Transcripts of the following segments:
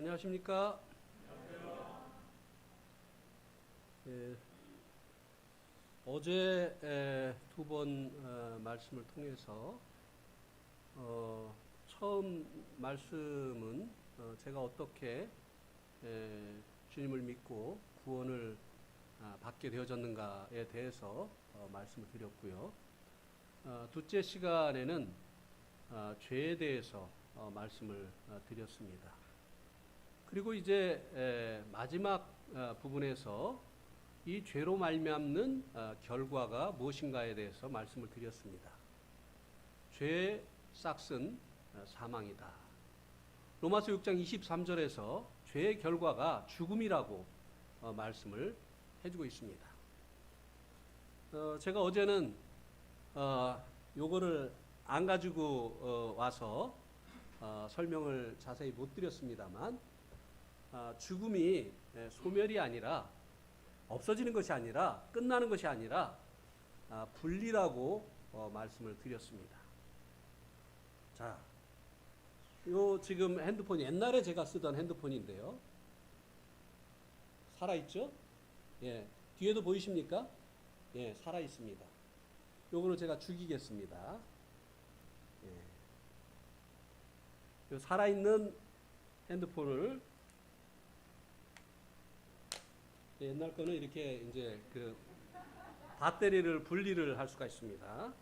안녕하십니까? 예, 어제 두 번 말씀을 통해서 처음 말씀은 제가 어떻게 주님을 믿고 구원을 받게 되어졌는가에 대해서 말씀을 드렸고요. 둘째 시간에는 죄에 대해서 말씀을 드렸습니다. 그리고 이제 마지막 부분에서 이 죄로 말미암는 결과가 무엇인가에 대해서 말씀을 드렸습니다. 죄의 싹은 사망이다. 로마서 6장 23절에서 죄의 결과가 죽음이라고 말씀을 해주고 있습니다. 제가 어제는 요거를 안 가지고 와서 설명을 자세히 못 드렸습니다만 죽음이 소멸이 아니라 없어지는 것이 아니라 끝나는 것이 아니라 분리라고 말씀을 드렸습니다. 자, 요 지금 핸드폰이 옛날에 제가 쓰던 핸드폰인데요. 살아있죠? 예, 뒤에도 보이십니까? 예, 살아있습니다. 요거는 제가 죽이겠습니다. 예. 요 살아있는 핸드폰을 옛날 거는 이렇게 이제 그 배터리를 분리를 할 수가 있습니다.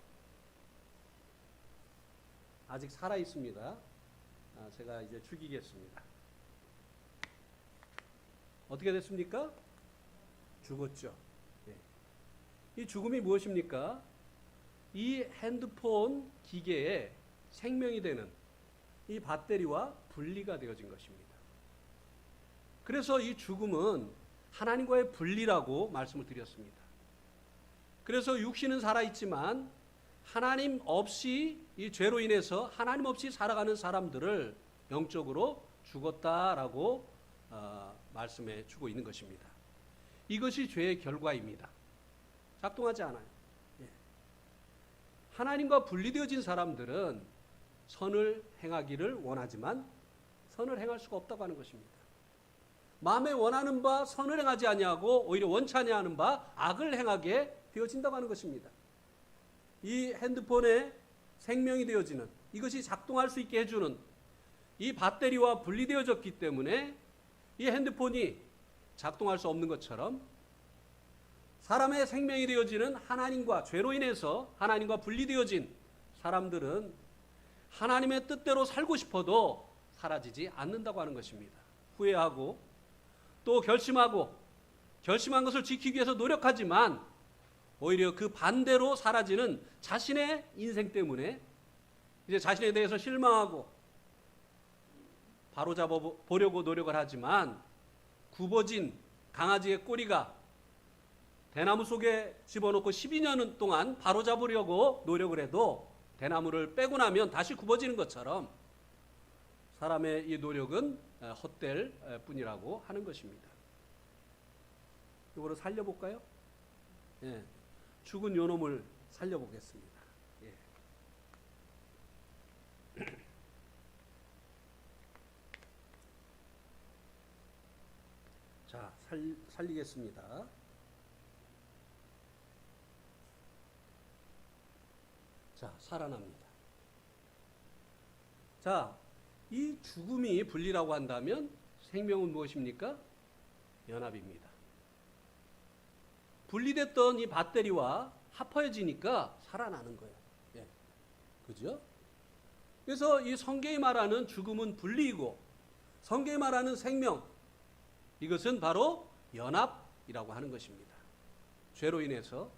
아직 살아 있습니다. 제가 이제 죽이겠습니다. 어떻게 됐습니까? 죽었죠. 예. 이 죽음이 무엇입니까? 이 핸드폰 기계에 생명이 되는 이 배터리와 분리가 되어진 것입니다. 그래서 이 죽음은 하나님과의 분리라고 말씀을 드렸습니다. 그래서 육신은 살아있지만 하나님 없이 이 죄로 인해서 하나님 없이 살아가는 사람들을 영적으로 죽었다라고 말씀해 주고 있는 것입니다. 이것이 죄의 결과입니다. 작동하지 않아요. 예. 하나님과 분리되어진 사람들은 선을 행하기를 원하지만 선을 행할 수가 없다고 하는 것입니다. 마음에 원하는 바 선을 행하지 아니하고 오히려 원치 아니하는 바 악을 행하게 되어진다고 하는 것입니다. 이 핸드폰에 생명이 되어지는 이것이 작동할 수 있게 해주는 이 배터리와 분리되어졌기 때문에 이 핸드폰이 작동할 수 없는 것처럼 사람의 생명이 되어지는 하나님과 죄로 인해서 하나님과 분리되어진 사람들은 하나님의 뜻대로 살고 싶어도 사라지지 않는다고 하는 것입니다. 후회하고 또 결심한 것을 지키기 위해서 노력하지만 오히려 그 반대로 사라지는 자신의 인생 때문에 이제 자신에 대해서 실망하고 바로잡아 보려고 노력을 하지만 굽어진 강아지의 꼬리가 대나무 속에 집어넣고 12년 동안 바로잡으려고 노력을 해도 대나무를 빼고 나면 다시 굽어지는 것처럼 사람의 이 노력은 헛될 뿐이라고 하는 것입니다. 이거를 살려볼까요? 예. 죽은 요놈을 살려보겠습니다. 예. 자, 살리겠습니다. 자, 살아납니다. 자, 이 죽음이 분리라고 한다면 생명은 무엇입니까? 연합입니다. 분리됐던 이 배터리와 합해지니까 살아나는 거예요. 예. 그죠? 그래서 이 성경이 말하는 죽음은 분리이고 성경이 말하는 생명, 이것은 바로 연합이라고 하는 것입니다. 죄로 인해서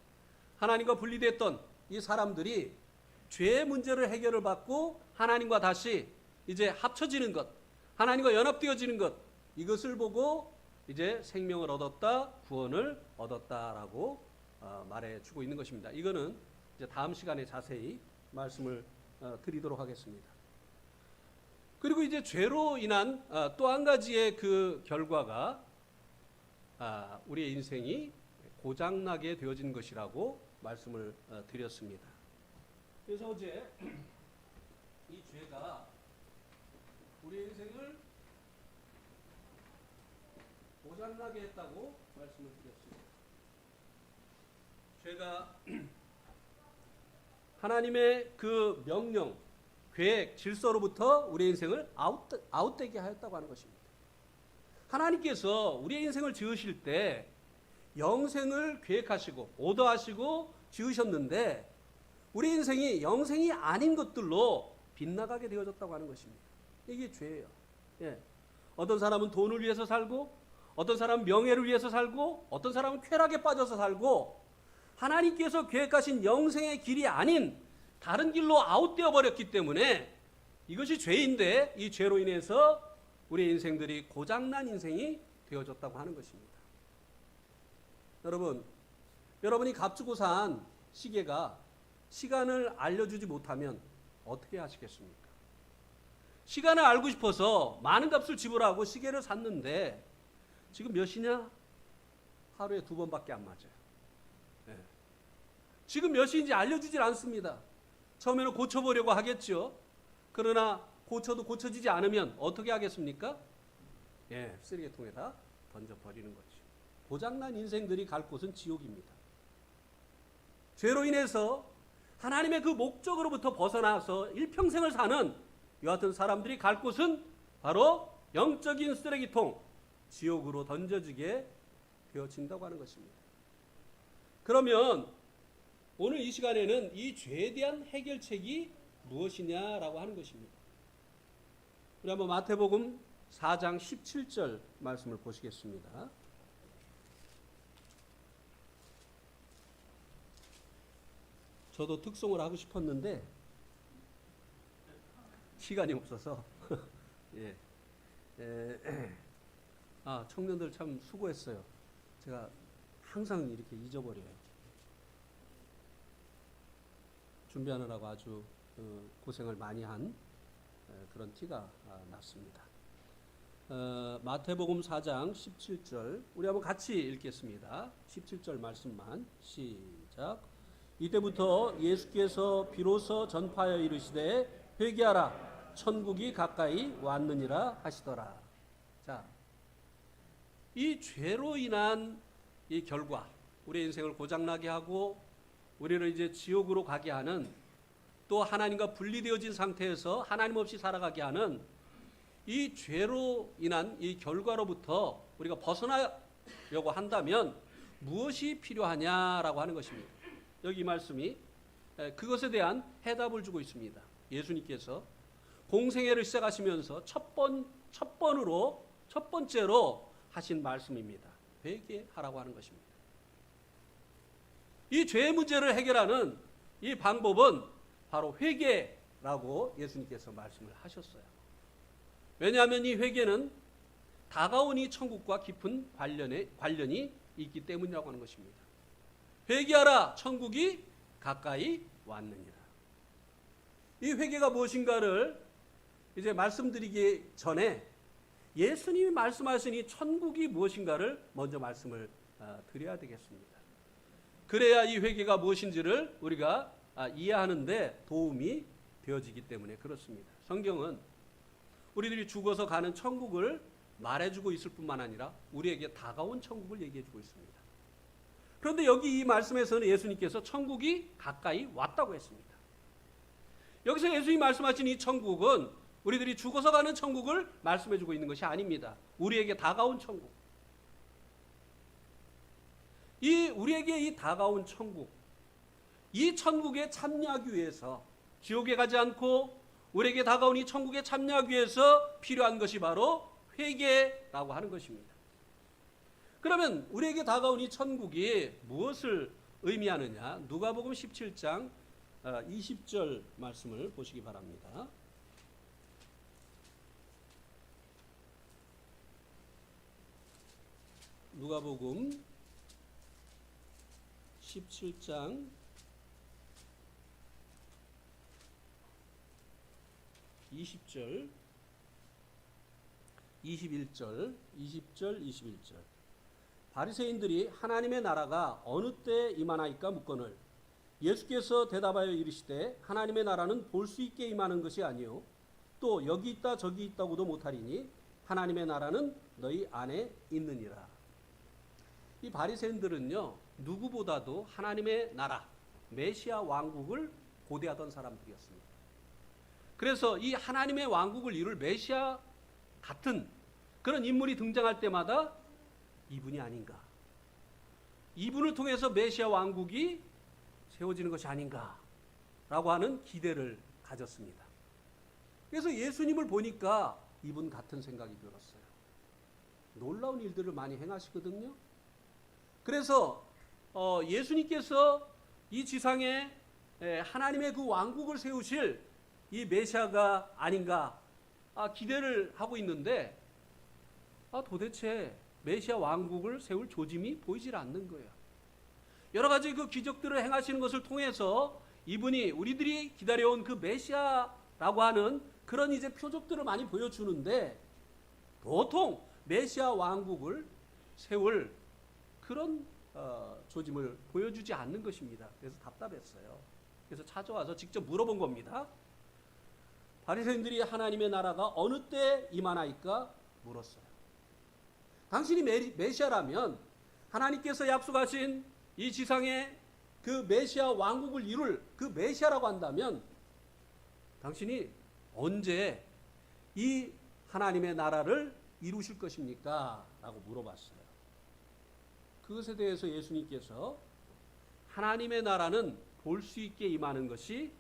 하나님과 분리됐던 이 사람들이 죄의 문제를 해결을 받고 하나님과 다시 이제 합쳐지는 것, 하나님과 연합되어지는 것, 이것을 보고 이제 생명을 얻었다, 구원을 얻었다라고 말해주고 있는 것입니다. 이거는 이제 다음 시간에 자세히 말씀을 드리도록 하겠습니다. 그리고 이제 죄로 인한 또 한 가지의 그 결과가 우리의 인생이 고장나게 되어진 것이라고 말씀을 드렸습니다. 그래서 어제 이 죄가 우리의 인생을 고장나게 했다고 말씀을 드렸습니다. 죄가 하나님의 그 명령, 계획, 질서로부터 우리의 인생을 아웃되게 하였다고 하는 것입니다. 하나님께서 우리의 인생을 지으실 때 영생을 계획하시고 오더하시고 지으셨는데 우리 인생이 영생이 아닌 것들로 빗나가게 되어졌다고 하는 것입니다. 이게 죄예요. 예. 어떤 사람은 돈을 위해서 살고, 어떤 사람은 명예를 위해서 살고, 어떤 사람은 쾌락에 빠져서 살고, 하나님께서 계획하신 영생의 길이 아닌 다른 길로 아웃되어 버렸기 때문에 이것이 죄인데, 이 죄로 인해서 우리 인생들이 고장난 인생이 되어졌다고 하는 것입니다. 여러분, 여러분이 값주고 산 시계가 시간을 알려주지 못하면 어떻게 하시겠습니까? 시간을 알고 싶어서 많은 값을 지불하고 시계를 샀는데 지금 몇 시냐? 하루에 2번밖에 안 맞아요. 네. 지금 몇 시인지 알려주질 않습니다. 처음에는 고쳐보려고 하겠죠. 그러나 고쳐도 고쳐지지 않으면 어떻게 하겠습니까? 예, 쓰레기통에다 던져버리는 거죠. 고장난 인생들이 갈 곳은 지옥입니다. 죄로 인해서 하나님의 그 목적으로부터 벗어나서 일평생을 사는 이 같은 사람들이 갈 곳은 바로 영적인 쓰레기통, 지옥으로 던져지게 되어진다고 하는 것입니다. 그러면 오늘 이 시간에는 이 죄에 대한 해결책이 무엇이냐라고 하는 것입니다. 우리 한번 마태복음 4장 17절 말씀을 보시겠습니다. 저도 특송을 하고 싶었는데 시간이 없어서 예. 청년들 참 수고했어요. 제가 항상 이렇게 잊어버려요. 준비하느라고 아주 고생을 많이 한 그런 티가 났습니다. 마태복음 4장 17절 우리 한번 같이 읽겠습니다. 17절 말씀만 시작. 이때부터 예수께서 비로소 전파하여 이르시되 회개하라 천국이 가까이 왔느니라 하시더라. 자, 이 죄로 인한 이 결과, 우리 인생을 고장나게 하고 우리를 이제 지옥으로 가게 하는, 또 하나님과 분리되어진 상태에서 하나님 없이 살아가게 하는 이 죄로 인한 이 결과로부터 우리가 벗어나려고 한다면 무엇이 필요하냐라고 하는 것입니다. 여기 이 말씀이 그것에 대한 해답을 주고 있습니다. 예수님께서 공생애를 시작하시면서 첫 번째로 하신 말씀입니다. 회개하라고 하는 것입니다. 이 죄의 문제를 해결하는 이 방법은 바로 회개라고 예수님께서 말씀을 하셨어요. 왜냐하면 이 회개는 다가온 이 천국과 깊은 관련이 있기 때문이라고 하는 것입니다. 회개하라 천국이 가까이 왔느니라. 이 회개가 무엇인가를 이제 말씀드리기 전에 예수님이 말씀하신 이 천국이 무엇인가를 먼저 말씀을 드려야 되겠습니다. 그래야 이 회개가 무엇인지를 우리가 이해하는데 도움이 되어지기 때문에 그렇습니다. 성경은 우리들이 죽어서 가는 천국을 말해주고 있을 뿐만 아니라 우리에게 다가온 천국을 얘기해주고 있습니다. 그런데 여기 이 말씀에서는 예수님께서 천국이 가까이 왔다고 했습니다. 여기서 예수님이 말씀하신 이 천국은 우리들이 죽어서 가는 천국을 말씀해주고 있는 것이 아닙니다. 우리에게 다가온 천국. 우리에게 이 다가온 천국, 이 천국에 참여하기 위해서 지옥에 가지 않고 우리에게 다가온 이 천국에 참여하기 위해서 필요한 것이 바로 회개라고 하는 것입니다. 그러면 우리에게 다가온 이 천국이 무엇을 의미하느냐? 누가복음 17장 20절 말씀을 보시기 바랍니다. 누가복음 17장 20절, 21절, 20절, 21절. 바리새인들이 하나님의 나라가 어느 때 임하나이까 묻거늘 예수께서 대답하여 이르시되 하나님의 나라는 볼 수 있게 임하는 것이 아니요 또 여기 있다 저기 있다고도 못하리니 하나님의 나라는 너희 안에 있느니라. 이 바리새인들은요, 누구보다도 하나님의 나라, 메시아 왕국을 고대하던 사람들이었습니다. 그래서 이 하나님의 왕국을 이룰 메시아 같은 그런 인물이 등장할 때마다 이분이 아닌가, 이분을 통해서 메시아 왕국이 세워지는 것이 아닌가라고 하는 기대를 가졌습니다. 그래서 예수님을 보니까 이분 같은 생각이 들었어요. 놀라운 일들을 많이 행하시거든요. 그래서 예수님께서 이 지상에 하나님의 그 왕국을 세우실 이 메시아가 아닌가 기대를 하고 있는데 도대체 메시아 왕국을 세울 조짐이 보이질 않는 거예요. 여러 가지 그 기적들을 행하시는 것을 통해서 이분이 우리들이 기다려온 그 메시아라고 하는 그런 이제 표적들을 많이 보여주는데 도통 메시아 왕국을 세울 그런 조짐을 보여주지 않는 것입니다. 그래서 답답했어요. 그래서 찾아와서 직접 물어본 겁니다. 바리새인들이 하나님의 나라가 어느 때 임하나이까 물었어요. 당신이 메시아라면 하나님께서 약속하신 이 지상에 그 메시아 왕국을 이룰 그 메시아라고 한다면 당신이 언제 이 하나님의 나라를 이루실 것입니까? 라고 물어봤어요. 그것에 대해서 예수님께서 하나님의 나라는 볼 수 있게 임하는 것이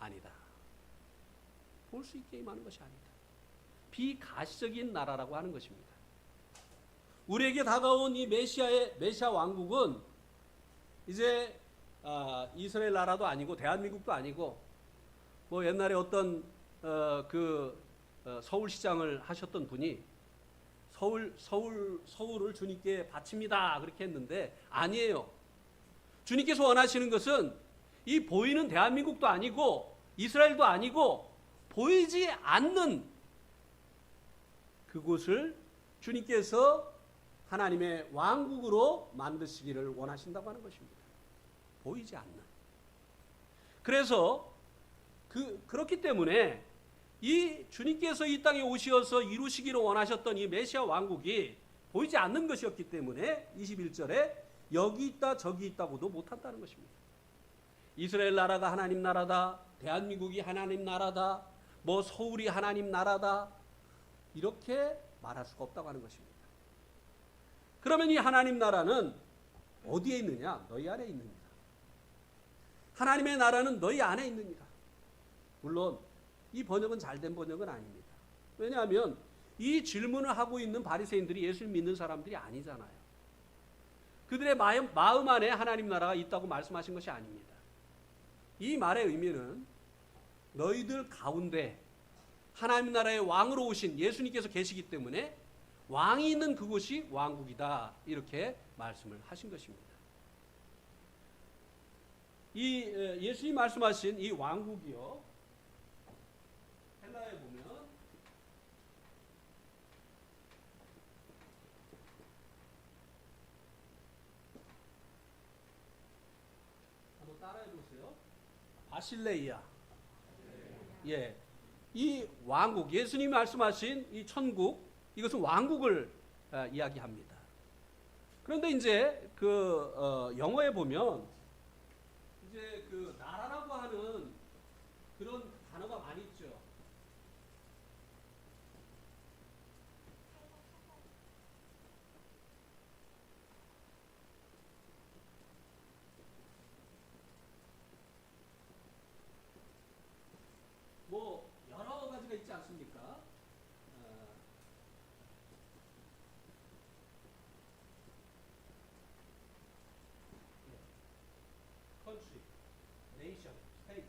아니다. 볼 수 있게 임하는 것이 아니다. 비가시적인 나라라고 하는 것입니다. 우리에게 다가온 이 메시아 왕국은 이제 이스라엘 나라도 아니고 대한민국도 아니고 뭐 옛날에 어떤 서울시장을 하셨던 분이 서울을 주님께 바칩니다 그렇게 했는데 아니에요. 주님께서 원하시는 것은 이 보이는 대한민국도 아니고 이스라엘도 아니고 보이지 않는 그곳을 주님께서 하나님의 왕국으로 만드시기를 원하신다고 하는 것입니다. 보이지 않는. 그래서 그렇기 때문에 이 주님께서 이 땅에 오셔서 이루시기를 원하셨던 이 메시아 왕국이 보이지 않는 것이었기 때문에 21절에 여기 있다 저기 있다고도 못한다는 것입니다. 이스라엘 나라가 하나님 나라다, 대한민국이 하나님 나라다, 뭐 서울이 하나님 나라다 이렇게 말할 수가 없다고 하는 것입니다. 그러면 이 하나님 나라는 어디에 있느냐? 너희 안에 있느니라. 하나님의 나라는 너희 안에 있느니라. 물론 이 번역은 잘된 번역은 아닙니다. 왜냐하면 이 질문을 하고 있는 바리새인들이 예수를 믿는 사람들이 아니잖아요. 그들의 마음 안에 하나님 나라가 있다고 말씀하신 것이 아닙니다. 이 말의 의미는 너희들 가운데 하나님 나라의 왕으로 오신 예수님께서 계시기 때문에 왕이 있는 그곳이 왕국이다 이렇게 말씀을 하신 것입니다. 이 예수님이 말씀하신 이 왕국이요, 헬라에 보면 한번 따라해 보세요. 바실레이아. 예, 이 왕국, 예수님이 말씀하신 이 천국, 이것은 왕국을 이야기합니다. 그런데 이제 영어에 보면 이제 나라라고 하는 그런 단어가 많이 있죠. 뭐 여러 가지가 있지 않습니까? country, nation, state,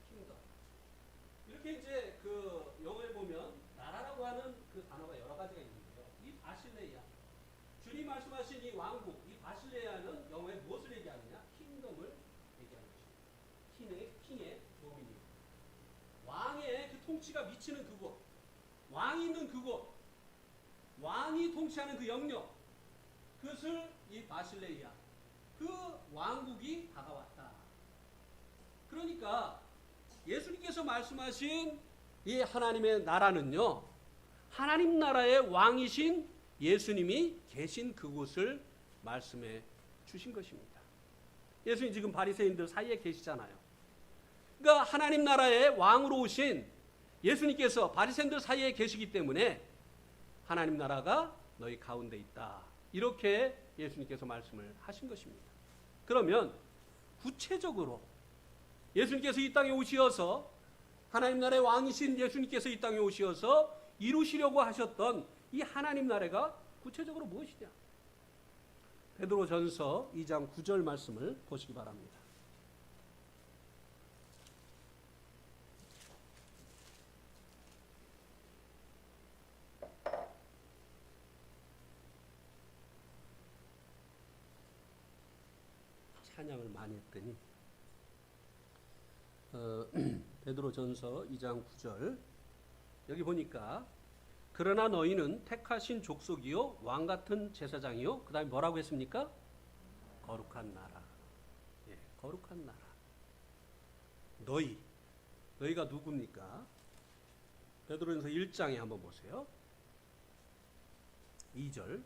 kingdom. 이렇게 이제 영어에 보면 나라라고 하는 그 단어가 여러 가지가 있는데요. 이 바실레이아, 주님 말씀하신 이 왕국, 이 바실레이아는 영어에 무엇을 얘기하느냐? 킹덤을 얘기하는 것입니다. 킹의 도미니온. 왕의 그 통치가 미치는 그곳, 왕이 있는 그곳, 왕이 통치하는 그 영역, 그것을 이 바실레이아, 그 왕국이 다가왔다. 그러니까 예수님께서 말씀하신 이 하나님의 나라는요, 하나님 나라의 왕이신 예수님이 계신 그곳을 말씀해 주신 것입니다. 예수님 지금 바리새인들 사이에 계시잖아요. 그러니까 하나님 나라의 왕으로 오신 예수님께서 바리새인들 사이에 계시기 때문에 하나님 나라가 너희 가운데 있다. 이렇게 예수님께서 말씀을 하신 것입니다. 그러면 구체적으로 예수님께서 이 땅에 오시어서 하나님 나라의 왕이신 예수님께서 이 땅에 오시어서 이루시려고 하셨던 이 하나님 나라가 구체적으로 무엇이냐? 베드로전서 2장 9절 말씀을 보시기 바랍니다. 찬양을 많이 했더니 베드로전서 2장 9절 여기 보니까 그러나 너희는 택하신 족속이요 왕같은 제사장이요 그 다음에 뭐라고 했습니까? 거룩한 나라. 예, 거룩한 나라. 너희가 누굽니까? 베드로전서 1장에 한번 보세요. 2절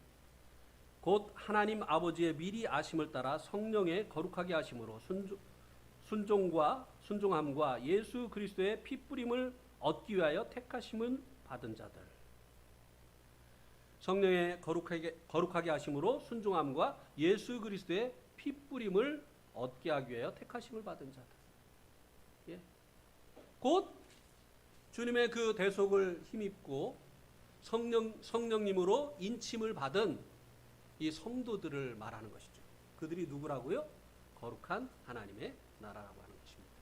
곧 하나님 아버지의 미리 아심을 따라 성령의 거룩하게 하심으로 순종함과 예수 그리스도의 피뿌림을 얻기 위하여 택하심을 받은 자들. 성령의 거룩하게 하심으로 순종함과 예수 그리스도의 피뿌림을 얻게 하기 위하여 택하심을 받은 자들. 예. 곧 주님의 그 대속을 힘입고 성령님으로 인침을 받은 이 성도들을 말하는 것이죠. 그들이 누구라고요? 거룩한 하나님의 나라라고 하는 것입니다.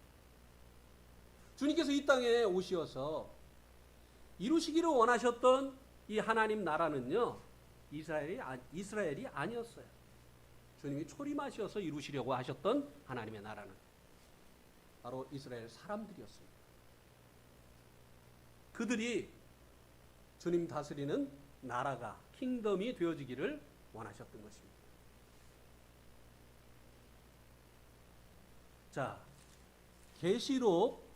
주님께서 이 땅에 오시어서 이루시기를 원하셨던 이 하나님 나라는요, 이스라엘이 아니었어요. 주님이 초림하셔서 이루시려고 하셨던 하나님의 나라는 바로 이스라엘 사람들이었습니다. 그들이 주님 다스리는 나라가 킹덤이 되어지기를 원하셨던 것입니다. 자, 계시록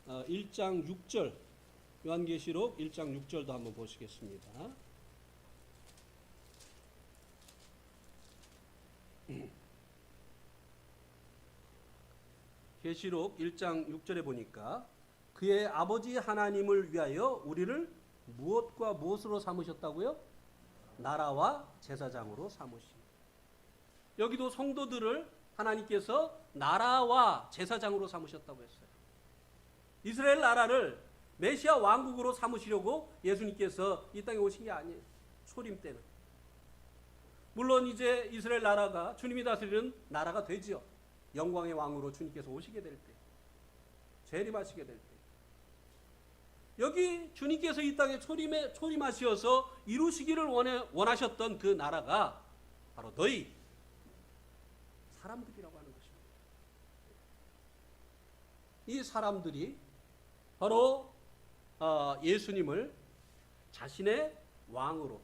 1장 6절, 요한계시록 1장 6절도 한번 보시겠습니다. 계시록 1장 6절에 보니까 그의 아버지 하나님을 위하여 우리를 무엇과 무엇으로 삼으셨다고요? 나라와 제사장으로 삼으시. 여기도 성도들을 하나님께서 나라와 제사장으로 삼으셨다고 했어요. 이스라엘 나라를 메시아 왕국으로 삼으시려고 예수님께서 이 땅에 오신 게 아니에요. 초림 때는. 물론 이제 이스라엘 나라가 주님이 다스리는 나라가 되지요. 영광의 왕으로 주님께서 오시게 될 때, 재림하시게 될 때. 여기 주님께서 이 땅에 초림하시어서 이루시기를 원하셨던 그 나라가 바로 너희 사람들이라고 하는 것입니다. 이 사람들이 바로 예수님을 자신의 왕으로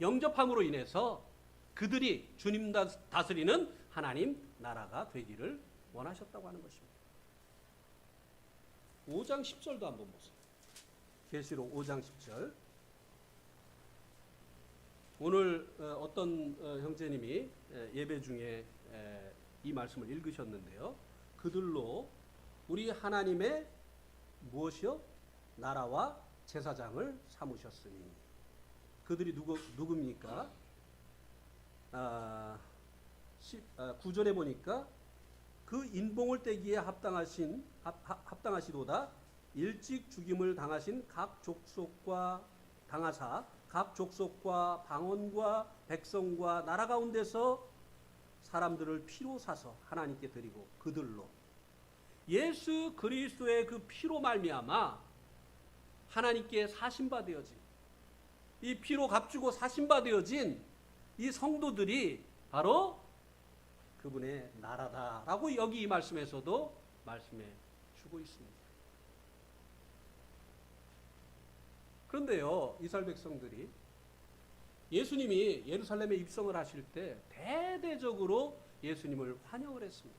영접함으로 인해서 그들이 주님 다스리는 하나님 나라가 되기를 원하셨다고 하는 것입니다. 5장 10절도 한번 보세요. 계시록 5장 10절. 오늘 어떤 형제님이 예배 중에 이 말씀을 읽으셨는데요. 그들로 우리 하나님의 무엇이요? 나라와 제사장을 삼으셨으니. 그들이 누굽니까? 9절에 보니까 그 인봉을 떼기에 합당하시도다. 일찍 죽임을 당하신 각 족속과 당하사 각 족속과 방언과 백성과 나라 가운데서 사람들을 피로 사서 하나님께 드리고 그들로 예수 그리스도의 그 피로 말미암아 하나님께 사신받아야지. 이 피로 값주고 사신받아야진 이 성도들이 바로 그분의 나라다라고 여기 이 말씀에서도 말씀해 주고 있습니다. 그런데요, 이스라엘 백성들이 예수님이 예루살렘에 입성을 하실 때 대대적으로 예수님을 환영을 했습니다.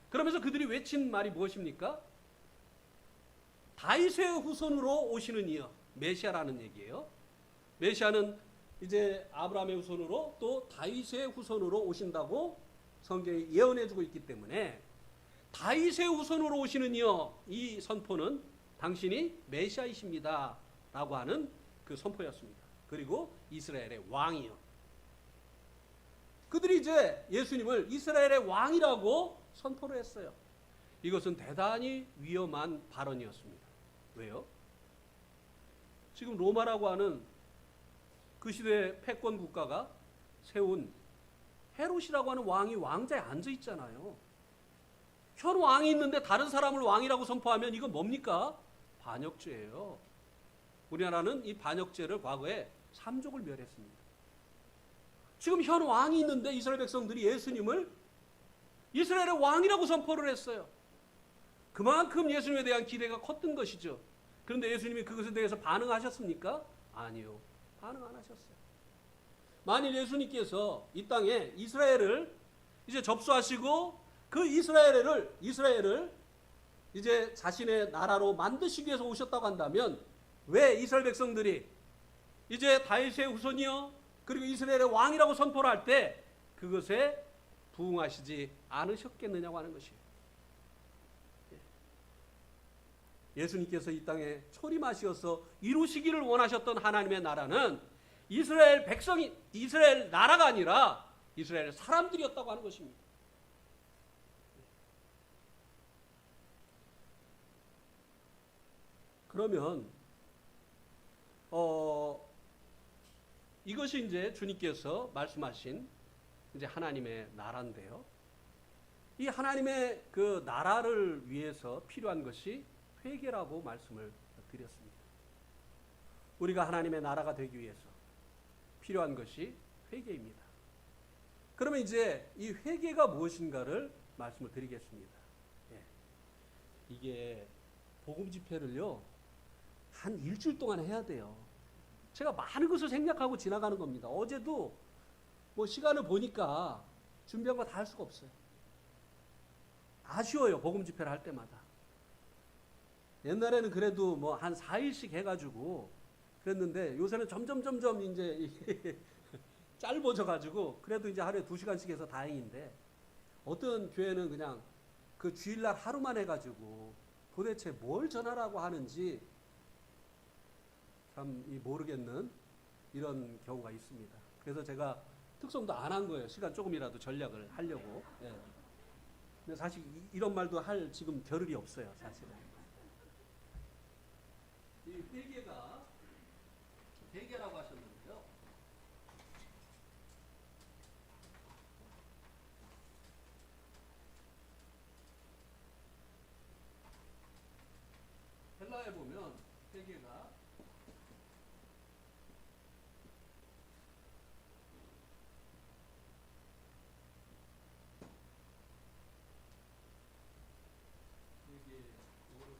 그러면서 그들이 외친 말이 무엇입니까? 다윗의 후손으로 오시는 이여, 메시아라는 얘기예요. 메시아는 이제 아브라함의 후손으로 또 다윗의 후손으로 오신다고 성경이 예언해주고 있기 때문에 다윗의 후손으로 오시는 이 선포는 당신이 메시아이십니다 라고 하는 그 선포였습니다. 그리고 이스라엘의 왕이요. 그들이 이제 예수님을 이스라엘의 왕이라고 선포를 했어요. 이것은 대단히 위험한 발언이었습니다. 왜요? 지금 로마라고 하는 그 시대 패권 국가가 세운 헤롯이라고 하는 왕이 왕자에 앉아 있잖아요. 현 왕이 있는데 다른 사람을 왕이라고 선포하면 이건 뭡니까? 반역죄예요. 우리나라는 이 반역죄를 과거에 3족을 멸했습니다. 지금 현 왕이 있는데 이스라엘 백성들이 예수님을 이스라엘의 왕이라고 선포를 했어요. 그만큼 예수님에 대한 기대가 컸던 것이죠. 그런데 예수님이 그것에 대해서 반응하셨습니까? 아니요. 반응 안 하셨어요. 만일 예수님께서 이 땅에 이스라엘을 이제 접수하시고 그 이스라엘을 이제 자신의 나라로 만드시기 위해서 오셨다고 한다면 왜 이스라엘 백성들이 이제 다윗의 후손이요 그리고 이스라엘의 왕이라고 선포를 할 때 그것에 부응하시지 않으셨겠느냐고 하는 것이에요. 예수님께서 이 땅에 초림하시어서 이루시기를 원하셨던 하나님의 나라는 이스라엘 백성이 이스라엘 나라가 아니라 이스라엘 사람들이었다고 하는 것입니다. 그러면 이것이 이제 주님께서 말씀하신 이제 하나님의 나라인데요. 이 하나님의 그 나라를 위해서 필요한 것이 회개라고 말씀을 드렸습니다. 우리가 하나님의 나라가 되기 위해서 필요한 것이 회개입니다. 그러면 이제 이 회개가 무엇인가를 말씀을 드리겠습니다. 예. 이게 복음 집회를요 한 일주일 동안 해야 돼요. 제가 많은 것을 생략하고 지나가는 겁니다. 어제도 뭐 시간을 보니까 준비한 거 다 할 수가 없어요. 아쉬워요. 복음 집회를 할 때마다. 옛날에는 그래도 뭐 한 4일씩 해가지고 그랬는데 요새는 점점 이제 짧아져 가지고 그래도 이제 하루에 2시간씩 해서 다행인데 어떤 교회는 그냥 그 주일날 하루만 해가지고 도대체 뭘 전하라고 하는지 참 모르겠는 이런 경우가 있습니다. 그래서 제가 특성도 안 한 거예요. 시간 조금이라도 전략을 하려고. 예. 근데 사실 이런 말도 할 지금 겨를이 없어요. 사실은. 이 회개라고 하셨는데요. 헬라에 보면 회개가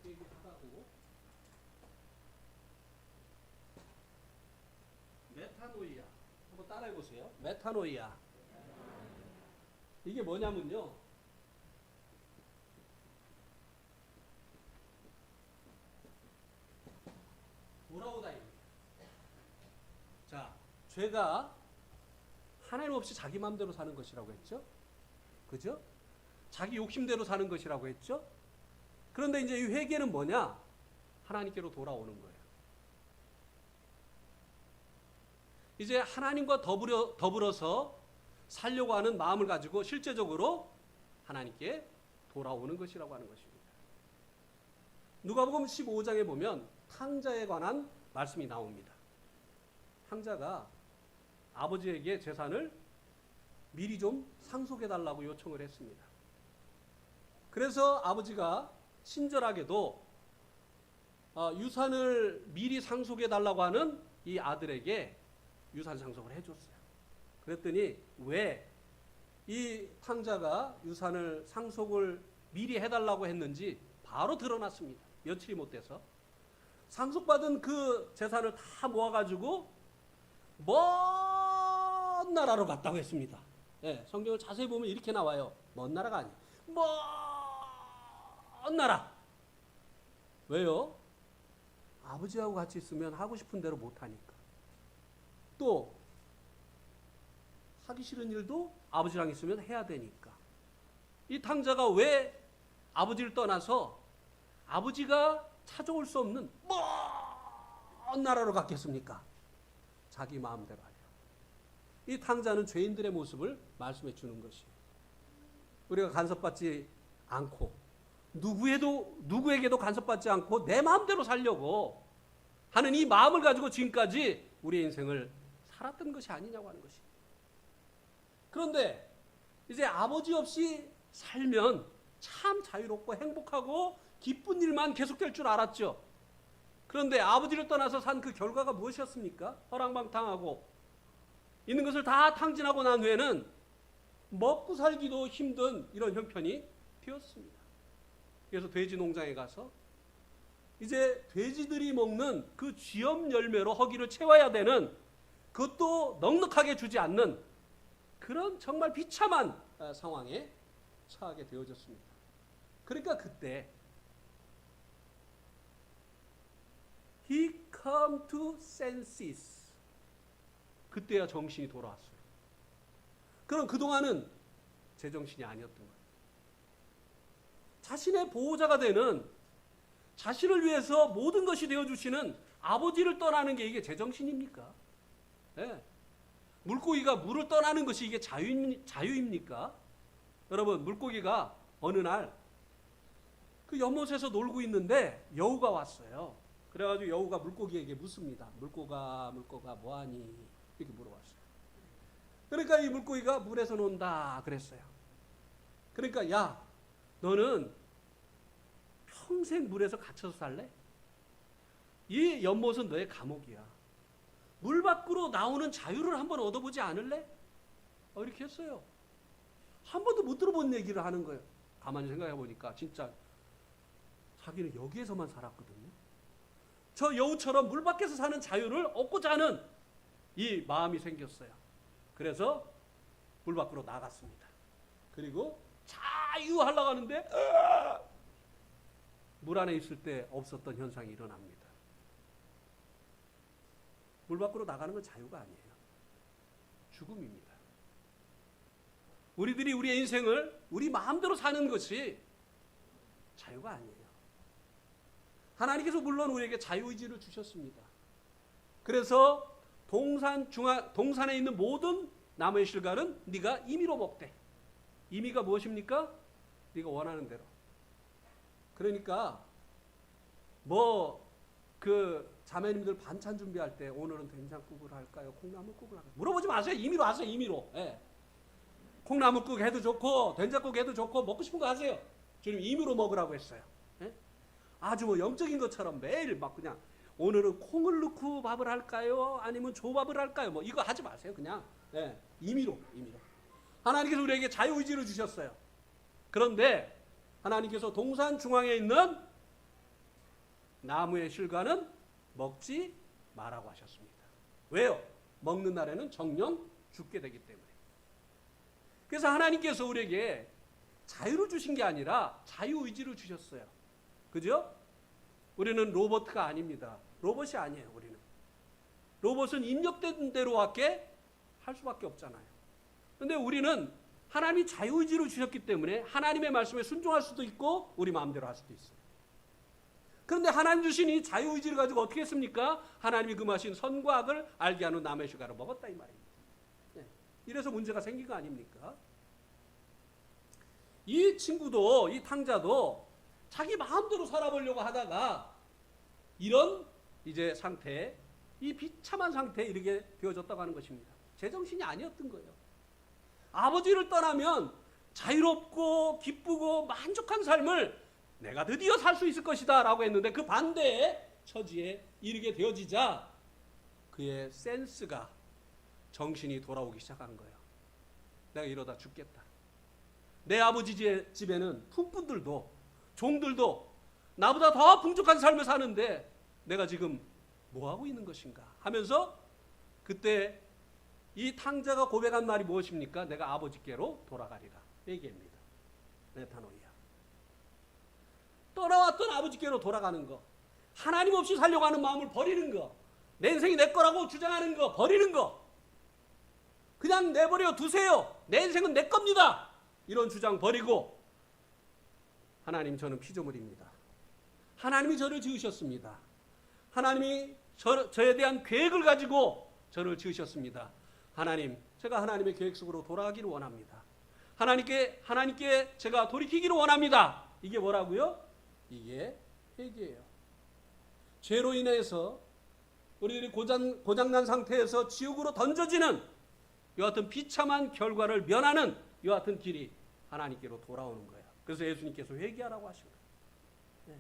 회개하다고 메타노이아 한번 따라해 보세요. 메타노이아 이게 뭐냐면요. 돌아오다입니다. 자, 죄가 하나님 없이 자기 마음대로 사는 것이라고 했죠. 그죠? 자기 욕심대로 사는 것이라고 했죠. 그런데 이제 이 회개는 뭐냐? 하나님께로 돌아오는 거예요. 이제 하나님과 더불어서 살려고 하는 마음을 가지고 실제적으로 하나님께 돌아오는 것이라고 하는 것입니다. 누가복음 15장에 보면 탕자에 관한 말씀이 나옵니다. 탕자가 아버지에게 재산을 미리 좀 상속해달라고 요청을 했습니다. 그래서 아버지가 친절하게도 유산을 미리 상속해달라고 하는 이 아들에게 유산 상속을 해줬어요. 그랬더니 왜 이 탕자가 유산을 상속을 미리 해달라고 했는지 바로 드러났습니다. 며칠이 못 돼서. 상속받은 그 재산을 다 모아가지고 먼 나라로 갔다고 했습니다. 네, 성경을 자세히 보면 이렇게 나와요. 먼 나라가 아니에요. 먼 나라. 왜요? 아버지하고 같이 있으면 하고 싶은 대로 못하니까. 또 하기 싫은 일도 아버지랑 있으면 해야 되니까. 이 탕자가 왜 아버지를 떠나서 아버지가 찾아올 수 없는 먼 나라로 갔겠습니까? 자기 마음대로 하려. 이 탕자는 죄인들의 모습을 말씀해 주는 것이에요. 우리가 간섭받지 않고 누구에게도 간섭받지 않고 내 마음대로 살려고 하는 이 마음을 가지고 지금까지 우리의 인생을 살았던 것이 아니냐고 하는 것이에요. 그런데 이제 아버지 없이 살면 참 자유롭고 행복하고 기쁜 일만 계속될 줄 알았죠. 그런데 아버지를 떠나서 산 그 결과가 무엇이었습니까? 허랑방탕하고 있는 것을 다 탕진하고 난 후에는 먹고 살기도 힘든 이런 형편이 되었습니다. 그래서 돼지 농장에 가서 이제 돼지들이 먹는 그 쥐염 열매로 허기를 채워야 되는, 그것도 넉넉하게 주지 않는 그런 정말 비참한 상황에 처하게 되어졌습니다. 그러니까 그때 He come to senses. 그때야 정신이 돌아왔어요. 그럼 그동안은 제정신이 아니었던 거예요. 자신의 보호자가 되는, 자신을 위해서 모든 것이 되어주시는 아버지를 떠나는 게 이게 제정신입니까? 네. 물고기가 물을 떠나는 것이 이게 자유입니까? 여러분, 물고기가 어느 날 그 연못에서 놀고 있는데 여우가 왔어요. 그래가지고 여우가 물고기에게 묻습니다. 물고가 뭐하니? 이렇게 물어봤어요. 그러니까 이 물고기가 물에서 논다 그랬어요. 그러니까 야, 너는 평생 물에서 갇혀서 살래? 이 연못은 너의 감옥이야. 물 밖으로 나오는 자유를 한번 얻어보지 않을래? 이렇게 했어요. 한 번도 못 들어본 얘기를 하는 거예요. 가만히 생각해 보니까 진짜 자기는 여기에서만 살았거든요. 저 여우처럼 물 밖에서 사는 자유를 얻고자 하는 이 마음이 생겼어요. 그래서 물 밖으로 나갔습니다. 그리고 자유하려고 하는데 물 안에 있을 때 없었던 현상이 일어납니다. 물 밖으로 나가는 건 자유가 아니에요. 죽음입니다. 우리들이 우리의 인생을 우리 마음대로 사는 것이 자유가 아니에요. 하나님께서 물론 우리에게 자유의지를 주셨습니다. 그래서 동산에 있는 모든 나무의 실과는 네가 임의로 먹되. 임의가 무엇입니까? 네가 원하는 대로. 그러니까 자매님들 반찬 준비할 때 오늘은 된장국을 할까요? 콩나물국을 할까요? 물어보지 마세요. 임의로 하세요. 임의로. 예. 콩나물국 해도 좋고 된장국 해도 좋고 먹고 싶은 거 하세요. 주님 임의로 먹으라고 했어요. 예? 아주 뭐 영적인 것처럼 매일 막 그냥 오늘은 콩을 넣고 밥을 할까요? 아니면 조밥을 할까요? 뭐 이거 하지 마세요. 그냥 임의로. 하나님께서 우리에게 자유의지를 주셨어요. 그런데 하나님께서 동산 중앙에 있는 나무의 실과는 먹지 말라고 하셨습니다. 왜요? 먹는 날에는 정령 죽게 되기 때문에. 그래서 하나님께서 우리에게 자유를 주신 게 아니라 자유의지를 주셨어요. 그죠? 우리는 로봇가 아닙니다. 로봇이 아니에요. 우리는 로봇은 입력된 대로밖에 할 수밖에 없잖아요. 그런데 우리는 하나님이 자유의지를 주셨기 때문에 하나님의 말씀에 순종할 수도 있고 우리 마음대로 할 수도 있어요. 그런데 하나님 주신 이 자유의지를 가지고 어떻게 했습니까? 하나님이 금하신 선과 악을 알게 하는 나무의 실과를 먹었다 이 말입니다. 이래서 문제가 생긴 거 아닙니까? 이 친구도, 이 탕자도 자기 마음대로 살아보려고 하다가 이런 이제 상태에, 이 비참한 상태에 이르게 되어졌다고 하는 것입니다. 제정신이 아니었던 거예요. 아버지를 떠나면 자유롭고 기쁘고 만족한 삶을 내가 드디어 살 수 있을 것이다 라고 했는데 그 반대의 처지에 이르게 되어지자 그의 센스가, 정신이 돌아오기 시작한 거예요. 내가 이러다 죽겠다. 내 아버지 집에는 품꾼들도 종들도 나보다 더 풍족한 삶을 사는데 내가 지금 뭐하고 있는 것인가 하면서 그때 이 탕자가 고백한 말이 무엇입니까? 내가 아버지께로 돌아가리라 얘기합니다. 메타노이아. 떠나왔던 아버지께로 돌아가는 거, 하나님 없이 살려고 하는 마음을 버리는 거, 내 인생이 내 거라고 주장하는 거 버리는 거, 그냥 내버려 두세요. 내 인생은 내 겁니다. 이런 주장 버리고 하나님 저는 피조물입니다. 하나님이 저를 지으셨습니다. 하나님이 저에 대한 계획을 가지고 저를 지으셨습니다. 하나님, 제가 하나님의 계획 속으로 돌아가기를 원합니다. 하나님께 제가 돌이키기를 원합니다. 이게 뭐라고요? 이게 회개예요. 죄로 인해서 우리들이 고장난 상태에서 지옥으로 던져지는 이와 같은 비참한 결과를 면하는 이와 같은 길이 하나님께로 돌아오는 거예요. 그래서 예수님께서 회개하라고 하신 거예요. 네.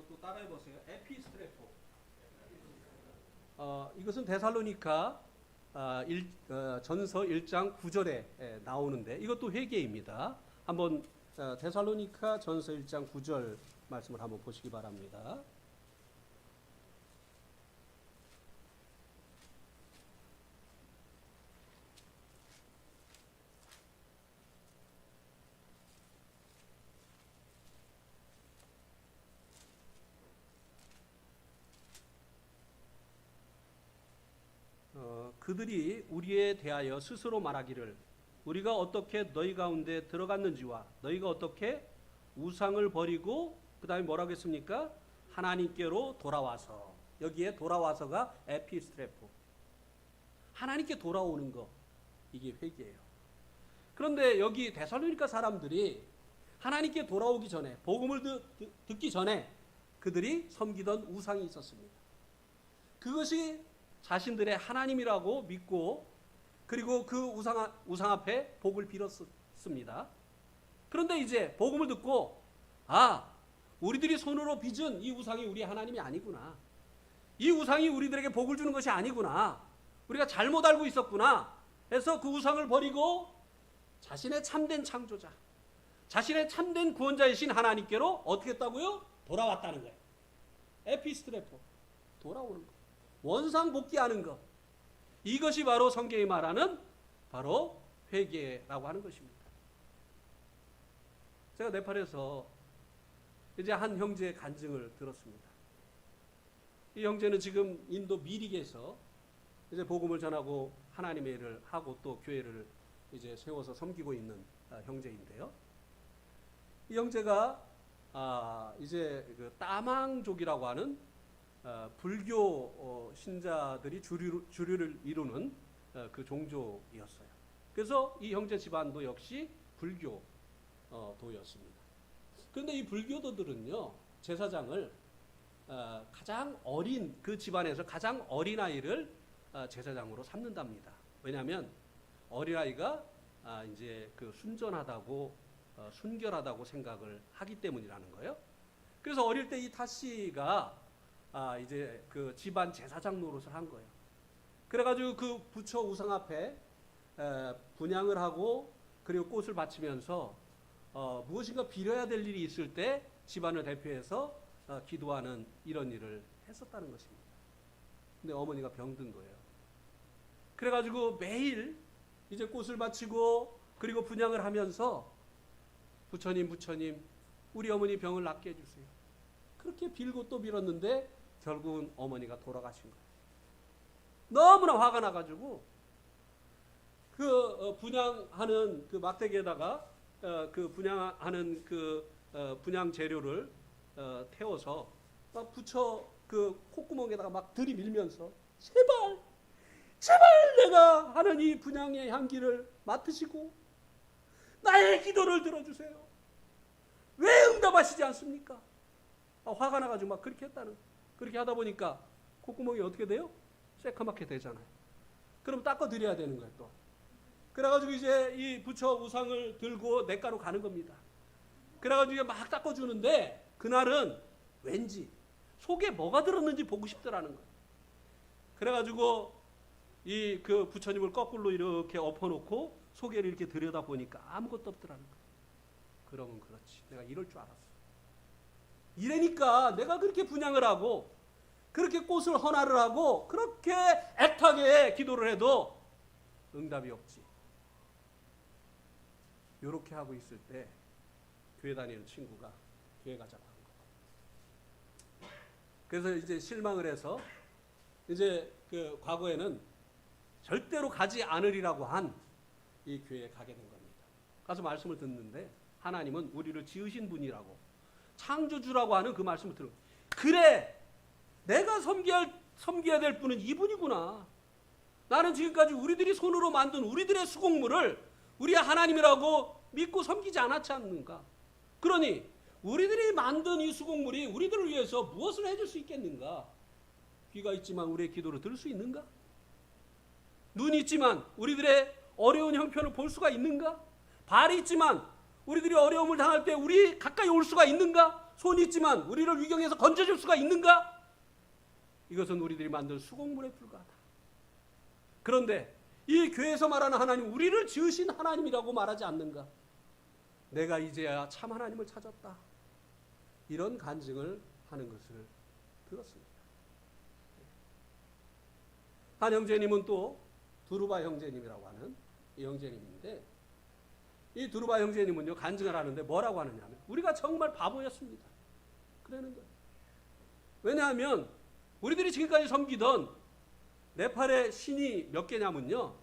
또 따라해 보세요. 에피스트레포. 이것은 데살로니가 전서 1장 9절에 나오는데 이것도 회개입니다. 한번 데살로니가 전서 1장 9절 말씀을 한번 보시기 바랍니다. 그들이 우리에 대하여 스스로 말하기를 우리가 어떻게 너희 가운데 들어갔는지와 너희가 어떻게 우상을 버리고 그 다음에 뭐라고 했습니까? 하나님께로 돌아와서, 여기에 돌아와서가 에피스트레포, 하나님께 돌아오는 거, 이게 회개예요. 그런데 여기 데살로니가 사람들이 하나님께 돌아오기 전에, 복음을 듣기 전에 그들이 섬기던 우상이 있었습니다. 그것이 자신들의 하나님이라고 믿고 그리고 그 우상 앞에 복을 빌었습니다. 그런데 이제 복음을 듣고 우리들이 손으로 빚은 이 우상이 우리 하나님이 아니구나. 이 우상이 우리들에게 복을 주는 것이 아니구나. 우리가 잘못 알고 있었구나. 해서 그 우상을 버리고 자신의 참된 창조자, 자신의 참된 구원자이신 하나님께로 어떻게 했다고요? 돌아왔다는 거예요. 에피스트레포, 돌아오는 거. 원상 복귀하는 것. 이것이 바로 성경이 말하는 바로 회개라고 하는 것입니다. 제가 네팔에서 이제 한 형제의 간증을 들었습니다. 이 형제는 지금 인도 미릭에서 이제 복음을 전하고 하나님의 일을 하고 또 교회를 이제 세워서 섬기고 있는 형제인데요. 이 형제가 이제 그 따망족이라고 하는 불교 신자들이 주류를 이루는 그 종족이었어요. 그래서 이 형제 집안도 역시 불교도였습니다. 그런데 이 불교도들은요, 제사장을 가장 어린, 그 집안에서 가장 어린 아이를 제사장으로 삼는답니다. 왜냐하면 어린아이가 이제 그 순전하다고 순결하다고 생각을 하기 때문이라는 거예요. 그래서 어릴 때 이 타씨가 이제 그 집안 제사장 노릇을 한 거예요. 그래가지고 그 부처 우상 앞에 분향을 하고 그리고 꽃을 바치면서 무엇인가 빌어야 될 일이 있을 때 집안을 대표해서 기도하는 이런 일을 했었다는 것입니다. 근데 어머니가 병든 거예요. 그래가지고 매일 이제 꽃을 바치고 그리고 분향을 하면서 부처님 우리 어머니 병을 낫게 해주세요. 그렇게 빌고 또 빌었는데 결국은 어머니가 돌아가신 거예요. 너무나 화가 나가지고 그 분향하는 그 막대기에다가 그 분향하는 그 분향 재료를 태워서 막 부처 그 콧구멍에다가 막 들이밀면서 제발 내가 하는 이 분향의 향기를 맡으시고 나의 기도를 들어주세요. 왜 응답하시지 않습니까? 화가 나가지고 막 그렇게 했다는 거예요. 그렇게 하다 보니까 콧구멍이 어떻게 돼요? 새카맣게 되잖아요. 그럼 닦아드려야 되는 거예요 또. 그래가지고 이제 이 부처 우상을 들고 냇가로 가는 겁니다. 그래가지고 막 닦아주는데 그날은 왠지 속에 뭐가 들었는지 보고 싶더라는 거예요. 그래가지고 이 그 부처님을 거꾸로 이렇게 엎어놓고 속에를 이렇게 들여다보니까 아무것도 없더라는 거예요. 그러면 그렇지. 내가 이럴 줄 알았어. 이래니까 내가 그렇게 분향을 하고 그렇게 꽃을 헌화를 하고 그렇게 애타게 기도를 해도 응답이 없지. 이렇게 하고 있을 때 교회 다니는 친구가 교회 가자고 한 거예요. 그래서 이제 실망을 해서 이제 그 과거에는 절대로 가지 않으리라고 한 이 교회에 가게 된 겁니다. 가서 말씀을 듣는데 하나님은 우리를 지으신 분이라고 창조주라고 하는 그 말씀을 들은 거예요. 그래, 내가 섬겨야 될 분은 이분이구나. 나는 지금까지 우리들이 손으로 만든 우리들의 수공물을 우리의 하나님이라고 믿고 섬기지 않았지 않는가. 그러니 우리들이 만든 이 수공물이 우리들을 위해서 무엇을 해줄 수 있겠는가. 귀가 있지만 우리의 기도를 들을 수 있는가. 눈이 있지만 우리들의 어려운 형편을 볼 수가 있는가. 발이 있지만 우리들이 어려움을 당할 때 우리 가까이 올 수가 있는가. 손이 있지만 우리를 위경에서 건져줄 수가 있는가. 이것은 우리들이 만든 수공물에 불과하다. 그런데 이 교회에서 말하는 하나님, 우리를 지으신 하나님이라고 말하지 않는가. 내가 이제야 참 하나님을 찾았다. 이런 간증을 하는 것을 들었습니다. 한 형제님은 또 두루바 형제님이라고 하는 이 형제님인데, 이 두루바 형제님은요 간증을 하는데 뭐라고 하느냐면 우리가 정말 바보였습니다. 그러는 거예요. 왜냐하면 우리들이 지금까지 섬기던 네팔의 신이 몇 개냐면요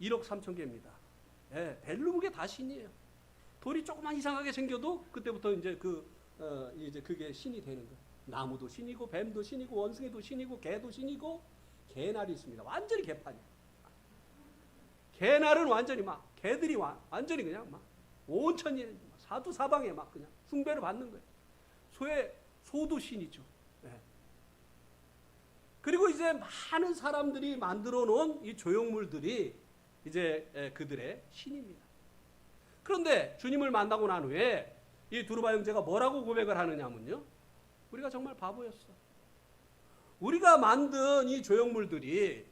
1억 3천 개입니다. 예, 벨루무게 다 신이에요. 돌이 조금만 이상하게 생겨도 그때부터 이제 이제 그게 신이 되는 거예요. 나무도 신이고 뱀도 신이고 원숭이도 신이고 개도 신이고 개날이 있습니다. 완전히 개판이에요. 개날은 완전히 막 개들이 완전히 그냥 막 온천이 사두 사방에 막 그냥 숭배를 받는 거예요. 소도 신이죠. 네. 그리고 이제 많은 사람들이 만들어 놓은 이 조형물들이 이제 그들의 신입니다. 그런데 주님을 만나고 난 후에 이 두루바 형제가 뭐라고 고백을 하느냐면요. 우리가 정말 바보였어. 우리가 만든 이 조형물들이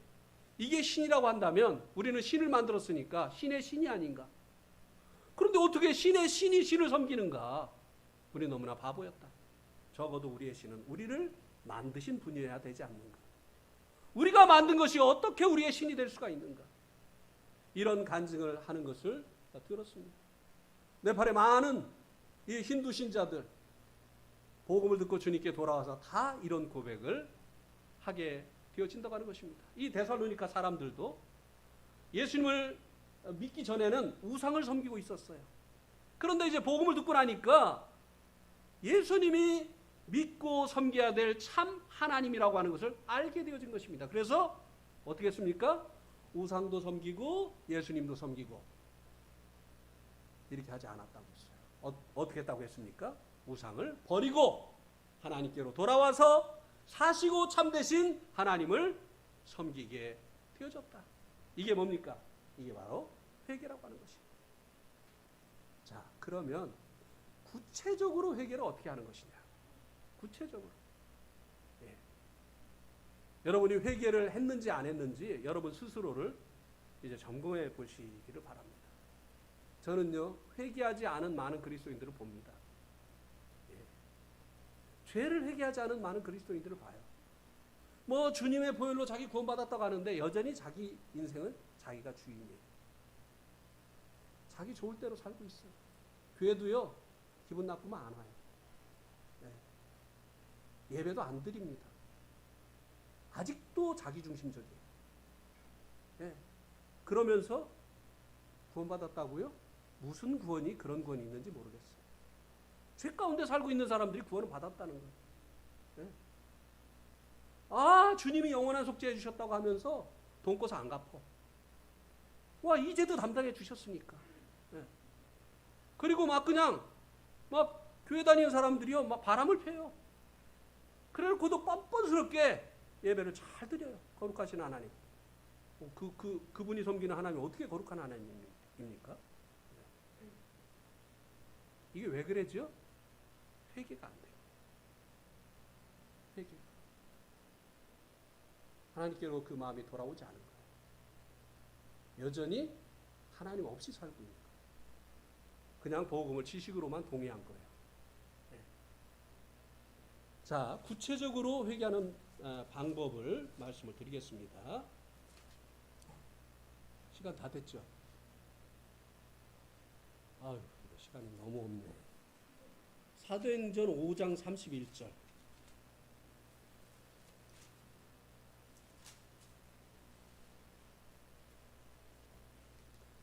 이게 신이라고 한다면 우리는 신을 만들었으니까 신의 신이 아닌가. 그런데 어떻게 신의 신이 신을 섬기는가. 우리 너무나 바보였다. 적어도 우리의 신은 우리를 만드신 분이어야 되지 않는가. 우리가 만든 것이 어떻게 우리의 신이 될 수가 있는가. 이런 간증을 하는 것을 들었습니다. 네팔의 많은 이 힌두 신자들 복음을 듣고 주님께 돌아와서 다 이런 고백을 하게 되어진다고 하는 것입니다. 이 데살로니가 사람들도 예수님을 믿기 전에는 우상을 섬기고 있었어요. 그런데 이제 복음을 듣고 나니까 예수님이 믿고 섬겨야 될 참 하나님이라고 하는 것을 알게 되어진 것입니다. 그래서 어떻게 했습니까? 우상도 섬기고 예수님도 섬기고 이렇게 하지 않았다고 했어요. 어떻게 했다고 했습니까? 우상을 버리고 하나님께로 돌아와서 사시고 참되신 하나님을 섬기게 되어졌다. 이게 뭡니까? 이게 바로 회개라고 하는 것입니다. 자, 그러면 구체적으로 회개를 어떻게 하는 것이냐? 구체적으로. 예. 여러분이 회개를 했는지 안 했는지 여러분 스스로를 이제 점검해 보시기를 바랍니다. 저는요, 회개하지 않은 많은 그리스도인들을 봅니다. 죄를 회개하지 않은 많은 그리스도인들을 봐요. 뭐 주님의 보혈로 자기 구원받았다고 하는데 여전히 자기 인생은 자기가 주인이에요. 자기 좋을 대로 살고 있어요. 교회도요 기분 나쁘면 안 와요. 네. 예배도 안 드립니다. 아직도 자기중심적이에요. 네. 그러면서 구원받았다고요? 무슨 구원이 그런 구원이 있는지 모르겠어요. 죄 가운데 살고 있는 사람들이 구원을 받았다는 거예요. 네? 아, 주님이 영원한 속죄해 주셨다고 하면서 돈 꿔서 안 갚어. 와, 이제도 담당해 주셨으니까. 네. 그리고 막 그냥 막 교회 다니는 사람들이요 막 바람을 펴요. 그래놓고도 뻔뻔스럽게 예배를 잘 드려요. 거룩하신 하나님. 그분이 섬기는 하나님이 어떻게 거룩한 하나님입니까? 이게 왜 그러죠? 회개가 안 돼요. 회개. 하나님께로 그 마음이 돌아오지 않은 거예요. 여전히 하나님 없이 살고 있는 거예요. 그냥 복음을 지식으로만 동의한 거예요. 네. 자, 구체적으로 회개하는 방법을 말씀을 드리겠습니다. 시간 다 됐죠? 아유, 시간이 너무 없네. 사도행전 5장 31절.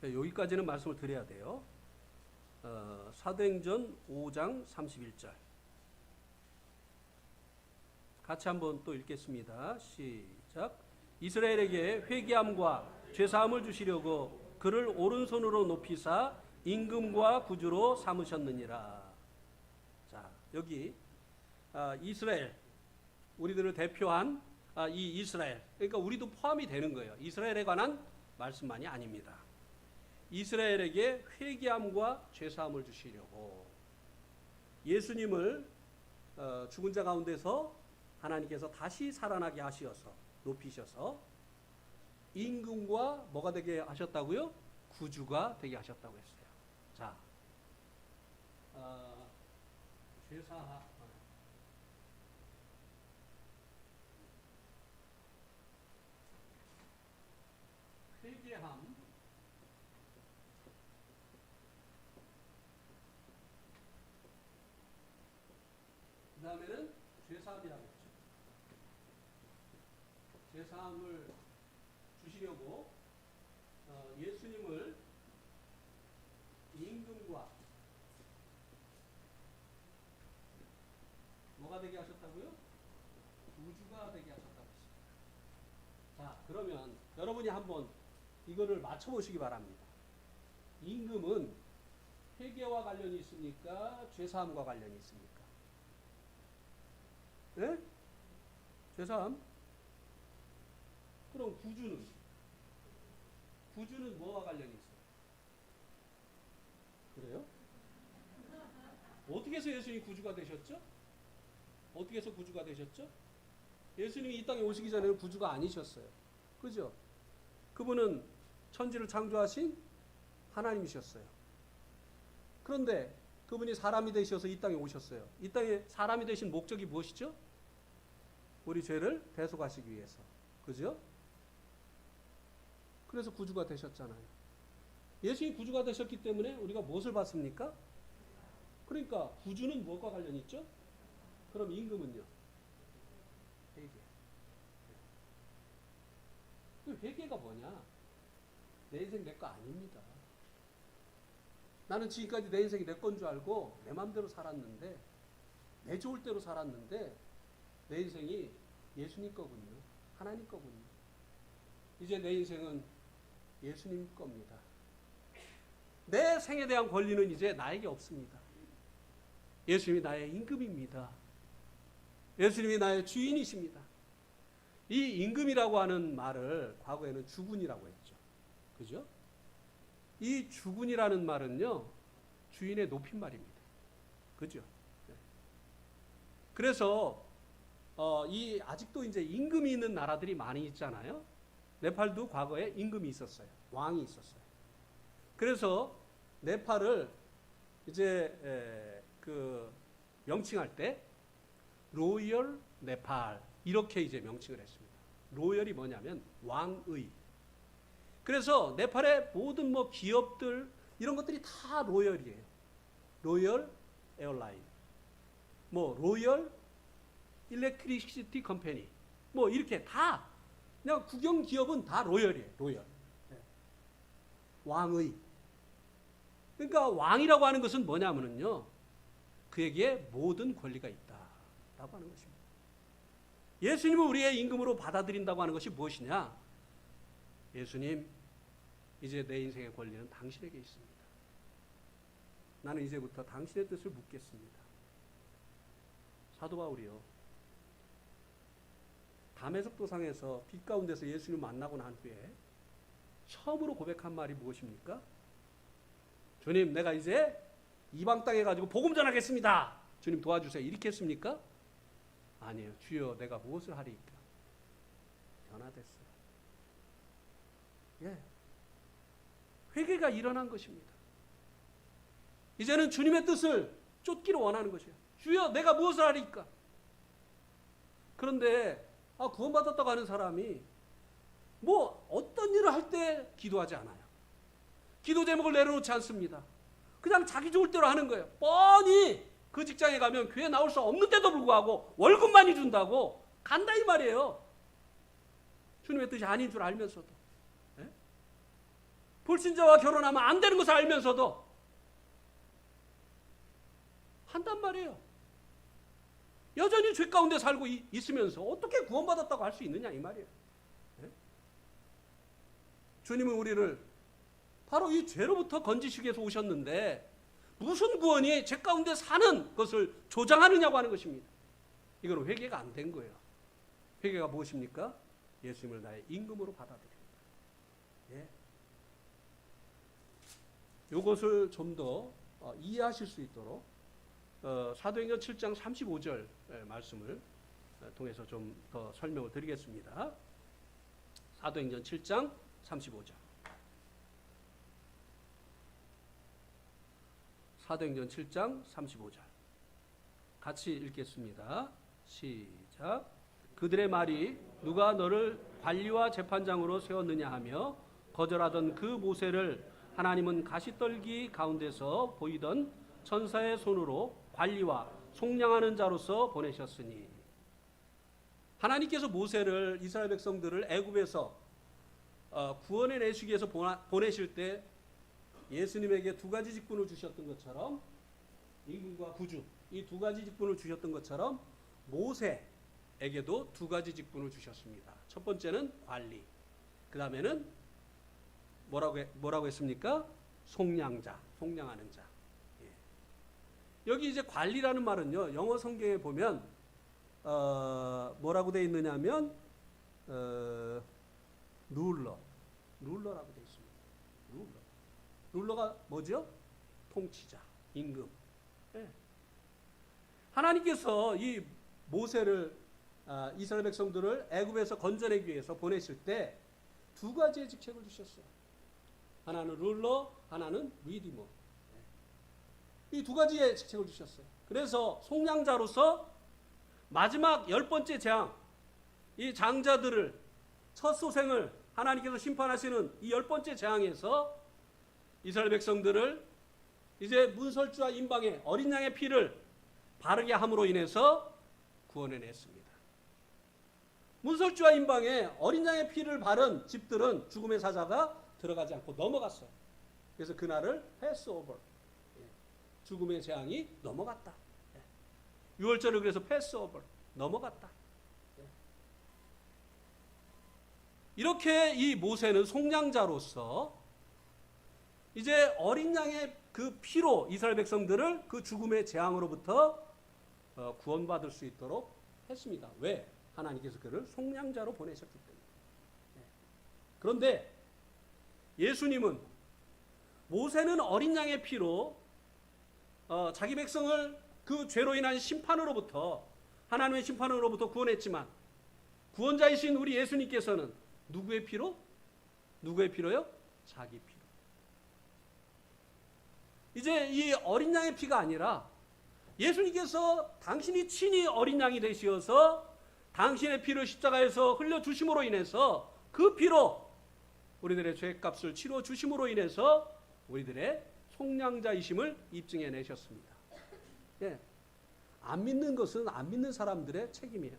여기까지는 말씀을 드려야 돼요. 사도행전 5장 31절. 같이 한번 또 읽겠습니다. 시작. 이스라엘에게 회개함과 죄사함을 주시려고 그를 오른손으로 높이사 임금과 구주로 삼으셨느니라. 자, 여기 이스라엘, 우리들을 대표한 이 이스라엘, 그러니까 우리도 포함이 되는 거예요. 이스라엘에 관한 말씀만이 아닙니다. 이스라엘에게 회개함과 죄사함을 주시려고 예수님을 죽은 자 가운데서 하나님께서 다시 살아나게 하시어서 높이셔서 임금과 뭐가 되게 하셨다고요? 구주가 되게 하셨다고 했어요. 자, 죄사함, 회개함, 그 다음에는 죄사함이라고 했죠. 죄사함을 주시려고 예수님을 임금과 뭐가 되게 하셨다고요? 구주가 되게 하셨다고 했습니다. 자, 그러면 여러분이 한번 이거를 맞춰보시기 바랍니다. 임금은 회개와 관련이 있습니까? 죄사함과 관련이 있습니까? 네? 죄사함? 그럼 구주는? 구주는 뭐와 관련이 있어요? 그래요? 어떻게 해서 예수님이 구주가 되셨죠? 어떻게 해서 구주가 되셨죠? 예수님이 이 땅에 오시기 전에는 구주가 아니셨어요. 그죠? 그분은 천지를 창조하신 하나님이셨어요. 그런데 그분이 사람이 되셔서 이 땅에 오셨어요. 이 땅에 사람이 되신 목적이 무엇이죠? 우리 죄를 대속하시기 위해서. 그죠? 그래서 구주가 되셨잖아요. 예수님이 구주가 되셨기 때문에 우리가 무엇을 받습니까? 그러니까 구주는 무엇과 관련이 있죠? 그럼 임금은요? 회개. 그 회개가 뭐냐? 내 인생 내 거 아닙니다. 나는 지금까지 내 인생이 내 건 줄 알고 내 마음대로 살았는데, 내 좋을 대로 살았는데 내 인생이 예수님 거군요. 하나님 거군요. 이제 내 인생은 예수님 겁니다. 내 생에 대한 권리는 이제 나에게 없습니다. 예수님이 나의 임금입니다. 예수님이 나의 주인이십니다. 이 임금이라고 하는 말을 과거에는 주군이라고 했죠. 그죠? 이 주군이라는 말은요, 주인의 높임말입니다. 그죠? 네. 그래서 이 아직도 이제 임금이 있는 나라들이 많이 있잖아요. 네팔도 과거에 임금이 있었어요. 왕이 있었어요. 그래서 네팔을 이제 명칭할 때 로열 네팔 이렇게 이제 명칭을 했습니다. 로열이 뭐냐면 왕의. 그래서 네팔의 모든 뭐 기업들 이런 것들이 다 로열이에요. 로열 에어라인, 뭐 로열 일렉트리시티 컴퍼니, 뭐 이렇게 다 그냥 국영 기업은 다 로열이에요. 로열. 네. 왕의. 그러니까 왕이라고 하는 것은 뭐냐면요, 그에게 모든 권리가 있다라고 하는 것입니다. 예수님을 우리의 임금으로 받아들인다고 하는 것이 무엇이냐? 예수님, 이제 내 인생의 권리는 당신에게 있습니다. 나는 이제부터 당신의 뜻을 묻겠습니다. 사도 바울이요, 담에색 도상에서 빛 가운데서 예수님을 만나고 난 후에 처음으로 고백한 말이 무엇입니까? 주님, 내가 이제 이방 땅에 가지고 복음 전하겠습니다. 주님 도와주세요. 이렇게 했습니까? 아니에요. 주여, 내가 무엇을 하리이까? 변화됐어요. 예. 회개가 일어난 것입니다. 이제는 주님의 뜻을 쫓기를 원하는 것이에요. 주여, 내가 무엇을 하리이까? 그런데 구원받았다고 하는 사람이 뭐 어떤 일을 할 때 기도하지 않아요. 기도 제목을 내려놓지 않습니다. 그냥 자기 좋을 대로 하는 거예요. 뻔히 그 직장에 가면 교회 나올 수 없는데도 불구하고 월급 많이 준다고 간다 이 말이에요. 주님의 뜻이 아닌 줄 알면서도. 예? 불신자와 결혼하면 안 되는 것을 알면서도 한단 말이에요. 여전히 죄 가운데 살고 있으면서 어떻게 구원받았다고 할 수 있느냐 이 말이에요. 예? 주님은 우리를 바로 이 죄로부터 건지시기 위해서 오셨는데 무슨 구원이 죄 가운데 사는 것을 조장하느냐고 하는 것입니다. 이건 회개가 안 된 거예요. 회개가 무엇입니까? 예수님을 나의 임금으로 받아들입니다. 예. 이것을 좀 더 이해하실 수 있도록 사도행전 7장 35절 말씀을 통해서 좀 더 설명을 드리겠습니다. 사도행전 7장 35절. 사도행전 7장 35절. 같이 읽겠습니다. 시작. 그들의 말이 누가 너를 관리와 재판장으로 세웠느냐 하며 거절하던 그 모세를 하나님은 가시떨기 가운데서 보이던 천사의 손으로 관리와 속량하는 자로서 보내셨으니. 하나님께서 모세를 이스라엘 백성들을 애굽에서 구원해 내시기 위해서 보내실 때 예수님에게 두 가지 직분을 주셨던 것처럼 임금과 구주 이 두 가지 직분을 주셨던 것처럼 모세에게도 두 가지 직분을 주셨습니다. 첫 번째는 관리, 그 다음에는 뭐라고 했습니까? 속량자, 속량하는 자. 예. 여기 이제 관리라는 말은요, 영어 성경에 보면 뭐라고 되어 있느냐면 룰러라고 되어 있습니다. 룰러가 뭐죠? 통치자, 임금. 예. 하나님께서 이 모세를 이스라엘 백성들을 애굽에서 건져내기 위해서 보내실 때 두 가지의 직책을 주셨어요. 하나는 룰러, 하나는 리디머. 이 두 가지의 직책을 주셨어요. 그래서 속량자로서 마지막 10번째 재앙, 이 장자들을 첫 소생을 하나님께서 심판하시는 이 10번째 재앙에서 이스라엘 백성들을 이제 문설주와 임방의 어린 양의 피를 바르게 함으로 인해서 구원해냈습니다. 문설주와 임방의 어린 양의 피를 바른 집들은 죽음의 사자가 들어가지 않고 넘어갔어요. 그래서 그날을 패스오버, 죽음의 재앙이 넘어갔다. 유월절을 그래서 패스오버, 넘어갔다. 이렇게 이 모세는 속량자로서 이제 어린 양의 그 피로 이스라엘 백성들을 그 죽음의 재앙으로부터 구원받을 수 있도록 했습니다. 왜? 하나님께서 그를 속량자로 보내셨기 때문에. 그런데 예수님은 모세는 어린 양의 피로 자기 백성을 그 죄로 인한 심판으로부터 하나님의 심판으로부터 구원했지만 구원자이신 우리 예수님께서는 누구의 피로? 누구의 피로요? 자기 피로. 이제 이 어린 양의 피가 아니라 예수님께서 당신이 친히 어린 양이 되시어서 당신의 피를 십자가에서 흘려주심으로 인해서 그 피로 우리들의 죄값을 치러 주심으로 인해서 우리들의 속량자이심을 입증해 내셨습니다. 예. 안 믿는 것은 안 믿는 사람들의 책임이에요.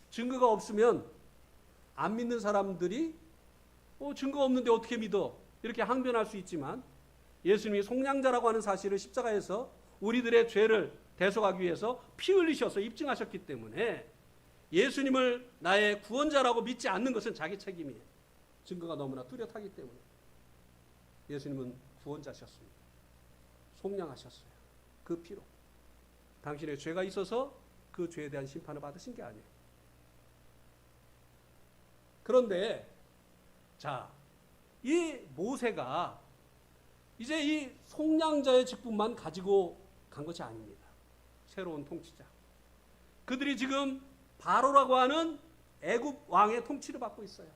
증거가 없으면 안 믿는 사람들이 증거 없는데 어떻게 믿어? 이렇게 항변할 수 있지만 예수님이 속량자라고 하는 사실을 십자가에서 우리들의 죄를 대속하기 위해서 피 흘리셔서 입증하셨기 때문에 예수님을 나의 구원자라고 믿지 않는 것은 자기 책임이에요. 증거가 너무나 뚜렷하기 때문에. 예수님은 구원자셨습니다. 속량하셨어요. 그 피로. 당신의 죄가 있어서 그 죄에 대한 심판을 받으신 게 아니에요. 그런데 이 모세가 이제 이 속량자의 직분만 가지고 간 것이 아닙니다. 새로운 통치자. 그들이 지금 바로라고 하는 애굽 왕의 통치를 받고 있어요.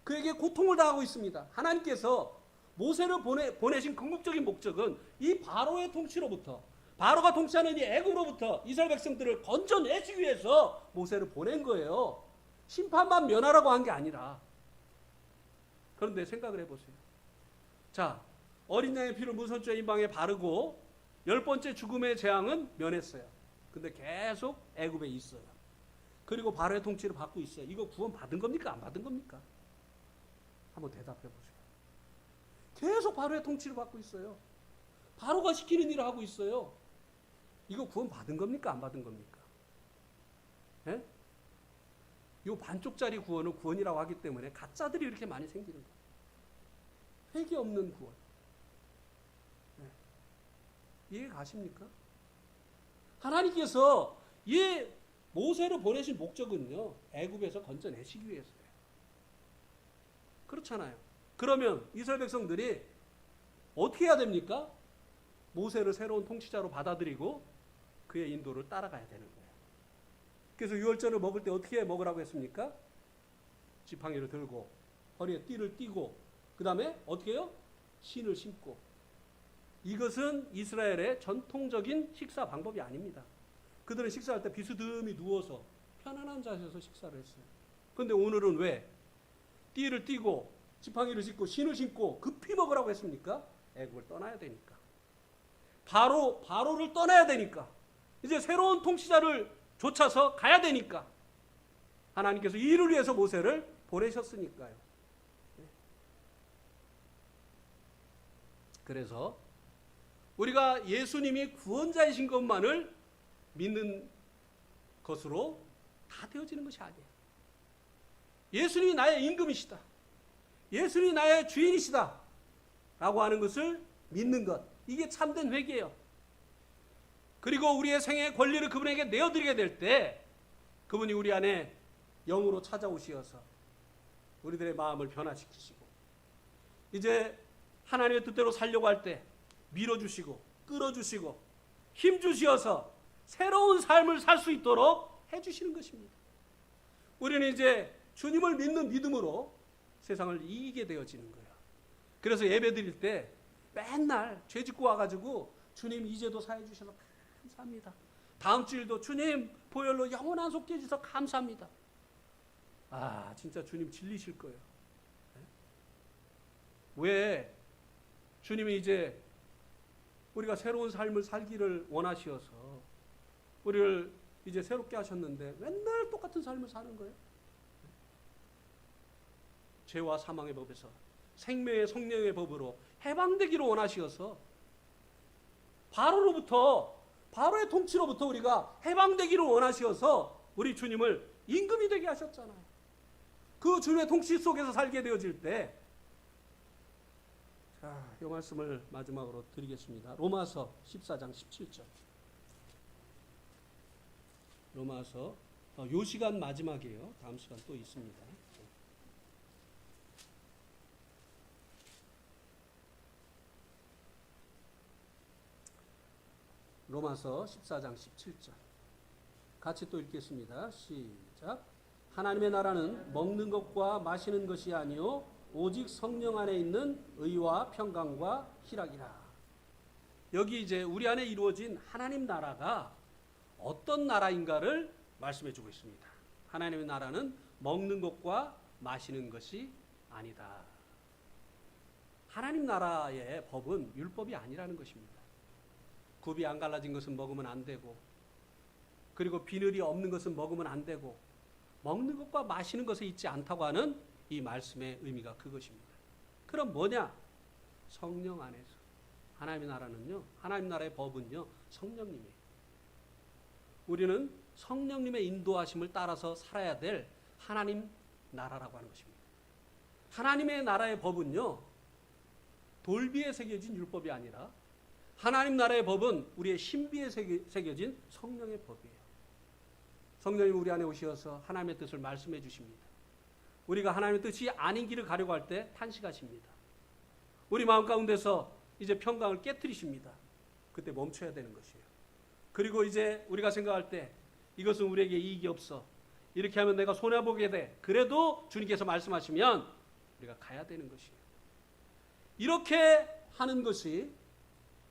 그에게 고통을 당하고 있습니다. 하나님께서 모세를 보내신 궁극적인 목적은 이 바로의 통치로부터 바로가 통치하는 이 애굽으로부터 이스라엘 백성들을 건져내기 위해서 모세를 보낸 거예요. 심판만 면하라고 한 게 아니라. 그런데 생각을 해보세요. 자, 어린 양의 피를 무선죄 인방에 바르고 10번째 죽음의 재앙은 면했어요. 근데 계속 애굽에 있어요. 그리고 바로의 통치를 받고 있어요. 이거 구원 받은 겁니까? 안 받은 겁니까? 한번 대답해 보세요. 계속 바로의 통치를 받고 있어요. 바로가 시키는 일을 하고 있어요. 이거 구원 받은 겁니까? 안 받은 겁니까? 예? 이 반쪽짜리 구원을 구원이라고 하기 때문에 가짜들이 이렇게 많이 생기는 거예요. 회개 없는 구원. 예. 이해 가십니까? 하나님께서 이 모세를 보내신 목적은요, 애굽에서 건져내시기 위해서예요. 그렇잖아요. 그러면 이스라엘 백성들이 어떻게 해야 됩니까? 모세를 새로운 통치자로 받아들이고 그의 인도를 따라가야 되는 거예요. 그래서 유월절을 먹을 때 어떻게 먹으라고 했습니까? 지팡이를 들고 허리에 띠를 띠고 그 다음에 어떻게 해요? 신을 신고. 이것은 이스라엘의 전통적인 식사 방법이 아닙니다. 그들은 식사할 때 비스듬히 누워서 편안한 자세에서 식사를 했어요. 그런데 오늘은 왜 띠를 띠고 지팡이를 짚고 신을 신고 급히 먹으라고 했습니까? 애굽을 떠나야 되니까. 바로를 떠나야 되니까. 이제 새로운 통치자를 쫓아서 가야 되니까. 하나님께서 이를 위해서 모세를 보내셨으니까요. 그래서 우리가 예수님이 구원자이신 것만을 믿는 것으로 다 되어지는 것이 아니에요. 예수님이 나의 임금이시다. 예수님이 나의 주인이시다. 라고 하는 것을 믿는 것. 이게 참된 회개예요. 그리고 우리의 생애의 권리를 그분에게 내어드리게 될 때 그분이 우리 안에 영으로 찾아오시어서 우리들의 마음을 변화시키시고 이제 하나님의 뜻대로 살려고 할 때 밀어주시고 끌어주시고 힘주시어서 새로운 삶을 살 수 있도록 해주시는 것입니다. 우리는 이제 주님을 믿는 믿음으로 세상을 이기게 되어지는 거예요. 그래서 예배 드릴 때 맨날 죄 짓고 와가지고 주님 이제도 사해 주셔서 감사합니다. 다음 주일도 주님 보혈로 영원한 속죄 주셔서 감사합니다. 아 진짜 주님 질리실 거예요. 왜? 주님이 이제 우리가 새로운 삶을 살기를 원하시어서 우리를 이제 새롭게 하셨는데 맨날 똑같은 삶을 사는 거예요. 죄와 사망의 법에서 생명의 성령의 법으로 해방되기를 원하시어서 바로의 통치로부터 우리가 해방되기를 원하시어서 우리 주님을 임금이 되게 하셨잖아요. 그 주님의 통치 속에서 살게 되어질 때 자, 이 말씀을 마지막으로 드리겠습니다. 로마서 14장 17절. 로마서 요 시간 마지막이에요. 다음 시간 또 있습니다. 로마서 14장 17절. 같이 또 읽겠습니다. 시작. 하나님의 나라는 먹는 것과 마시는 것이 아니요 오직 성령 안에 있는 의와 평강과 희락이라. 여기 이제 우리 안에 이루어진 하나님 나라가 어떤 나라인가를 말씀해 주고 있습니다. 하나님의 나라는 먹는 것과 마시는 것이 아니다. 하나님 나라의 법은 율법이 아니라는 것입니다. 굽이 안 갈라진 것은 먹으면 안 되고 그리고 비늘이 없는 것은 먹으면 안 되고 먹는 것과 마시는 것에 있지 않다고 하는 이 말씀의 의미가 그것입니다. 그럼 뭐냐? 성령 안에서. 하나님의 나라는요, 하나님 나라의 법은요, 성령님이에요. 우리는 성령님의 인도하심을 따라서 살아야 될 하나님 나라라고 하는 것입니다. 하나님의 나라의 법은요, 돌비에 새겨진 율법이 아니라 하나님 나라의 법은 우리의 신비에 새겨진 성령의 법이에요. 성령님 우리 안에 오셔서 하나님의 뜻을 말씀해 주십니다. 우리가 하나님의 뜻이 아닌 길을 가려고 할 때 탄식하십니다. 우리 마음 가운데서 이제 평강을 깨트리십니다. 그때 멈춰야 되는 것이에요. 그리고 이제 우리가 생각할 때 이것은 우리에게 이익이 없어. 이렇게 하면 내가 손해보게 돼. 그래도 주님께서 말씀하시면 우리가 가야 되는 것이에요. 이렇게 하는 것이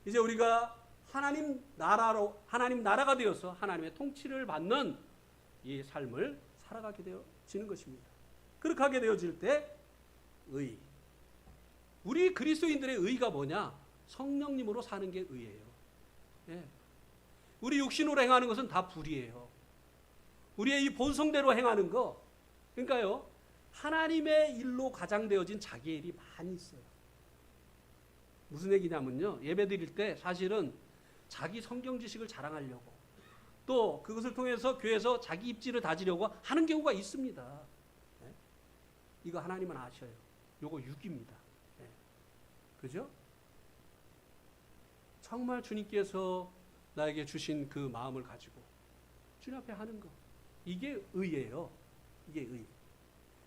이제 우리가 하나님 나라가 되어서 하나님의 통치를 받는 이 삶을 살아가게 되어지는 것입니다. 그렇게 하게 되어질 때 우리 그리스도인들의 의가 뭐냐? 성령님으로 사는 게 의예요. 예. 우리 육신으로 행하는 것은 다 불이에요. 우리의 이 본성대로 행하는 거, 그러니까요, 하나님의 일로 가장되어진 자기의 일이 많이 있어요. 무슨 얘기냐면요, 예배 드릴 때 사실은 자기 성경 지식을 자랑하려고, 또 그것을 통해서 교회에서 자기 입지를 다지려고 하는 경우가 있습니다. 네? 이거 하나님은 아셔요. 요거 육입니다. 네. 그죠? 정말 주님께서 나에게 주신 그 마음을 가지고 주님 앞에 하는 거, 이게 의예요. 이게 의.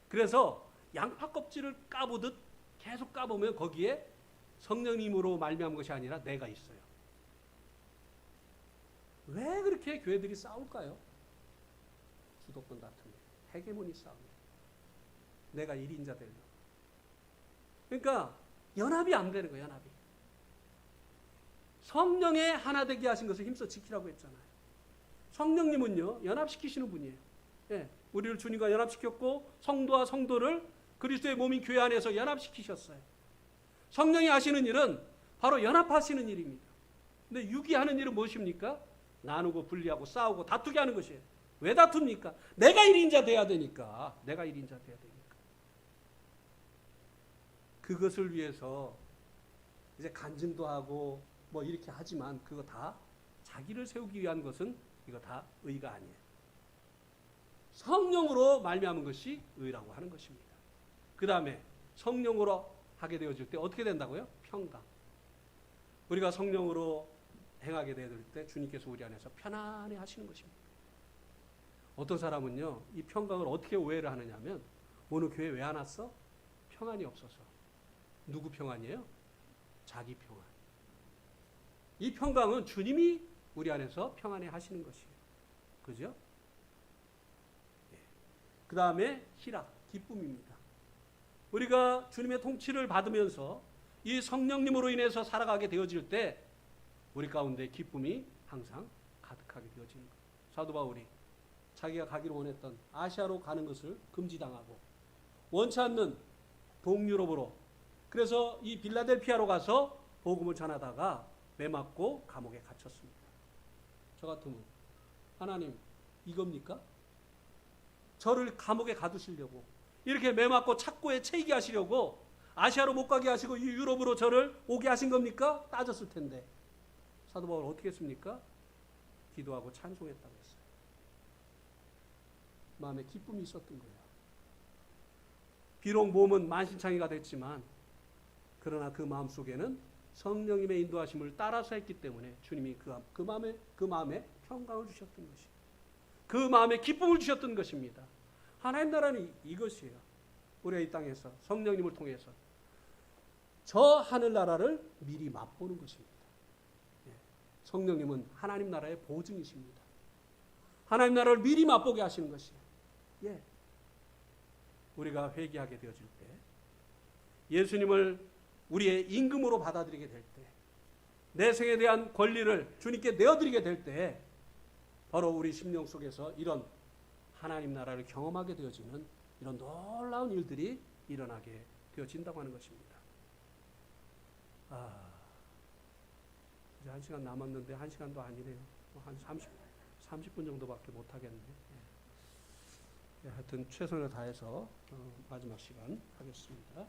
그래서 양파 껍질을 까보듯 계속 까보면 거기에 성령님으로 말미암은 것이 아니라 내가 있어요. 왜 그렇게 교회들이 싸울까요? 주도권 다툼, 헤게모니 싸움. 내가 1인자 되려고. 그러니까 연합이 안 되는 거예요. 연합이. 성령의 하나 되게 하신 것을 힘써 지키라고 했잖아요. 성령님은요, 연합시키시는 분이에요. 예, 우리를 주님과 연합시켰고 성도와 성도를 그리스도의 몸인 교회 안에서 연합시키셨어요. 성령이 하시는 일은 바로 연합하시는 일입니다. 근데 육이 하는 일은 무엇입니까? 나누고 분리하고 싸우고 다투게 하는 것이에요. 왜 다툽니까? 내가 1인자 돼야 되니까. 내가 1인자 돼야 되니까. 그것을 위해서 이제 간증도 하고 뭐 이렇게 하지만 그거 다 자기를 세우기 위한 것은 이거 다 의가 아니에요. 성령으로 말미암은 것이 의라고 하는 것입니다. 그 다음에 성령으로 하게 되어질 때 어떻게 된다고요? 평강. 우리가 성령으로 행하게 되어질 때 주님께서 우리 안에서 편안해 하시는 것입니다. 어떤 사람은요, 이 평강을 어떻게 오해를 하느냐 하면, 오늘 교회 왜 안 왔어? 평안이 없어서. 누구 평안이에요? 자기 평안. 이 평강은 주님이 우리 안에서 평안해 하시는 것이에요. 그죠? 예. 그 다음에 희락, 기쁨입니다. 우리가 주님의 통치를 받으면서 이 성령님으로 인해서 살아가게 되어질 때 우리 가운데 기쁨이 항상 가득하게 되어지는 거예요. 사도 바울이 자기가 가기로 원했던 아시아로 가는 것을 금지당하고 원치 않는 동유럽으로, 그래서 이 빌라델피아로 가서 복음을 전하다가 매맞고 감옥에 갇혔습니다. 저 같으면 하나님 이겁니까? 저를 감옥에 가두시려고 이렇게 매맞고 착고에 채이게 하시려고 아시아로 못 가게 하시고 유럽으로 저를 오게 하신 겁니까? 따졌을 텐데 사도 바울 어떻게 했습니까? 기도하고 찬송했다고 했어요. 마음에 기쁨이 있었던 거예요. 비록 몸은 만신창이가 됐지만 그러나 그 마음 속에는 성령님의 인도하심을 따라서 했기 때문에 주님이 그 마음에 평강을 주셨던 것이, 그 마음에 기쁨을 주셨던 것입니다. 하나님 나라는 이것이에요. 우리가 이 땅에서 성령님을 통해서 저 하늘나라를 미리 맛보는 것입니다. 성령님은 하나님 나라의 보증이십니다. 하나님 나라를 미리 맛보게 하시는 것이에요. 예. 우리가 회개하게 되어질 때, 예수님을 우리의 임금으로 받아들이게 될 때, 내 생에 대한 권리를 주님께 내어드리게 될 때, 바로 우리 심령 속에서 이런 하나님 나라를 경험하게 되어지는 이런 놀라운 일들이 일어나게 되어진다고 하는 것입니다. 이제 1시간 남았는데 1시간도 아니네요. 한 30분 정도밖에 못 하겠네. 하여튼 최선을 다해서 마지막 시간 하겠습니다.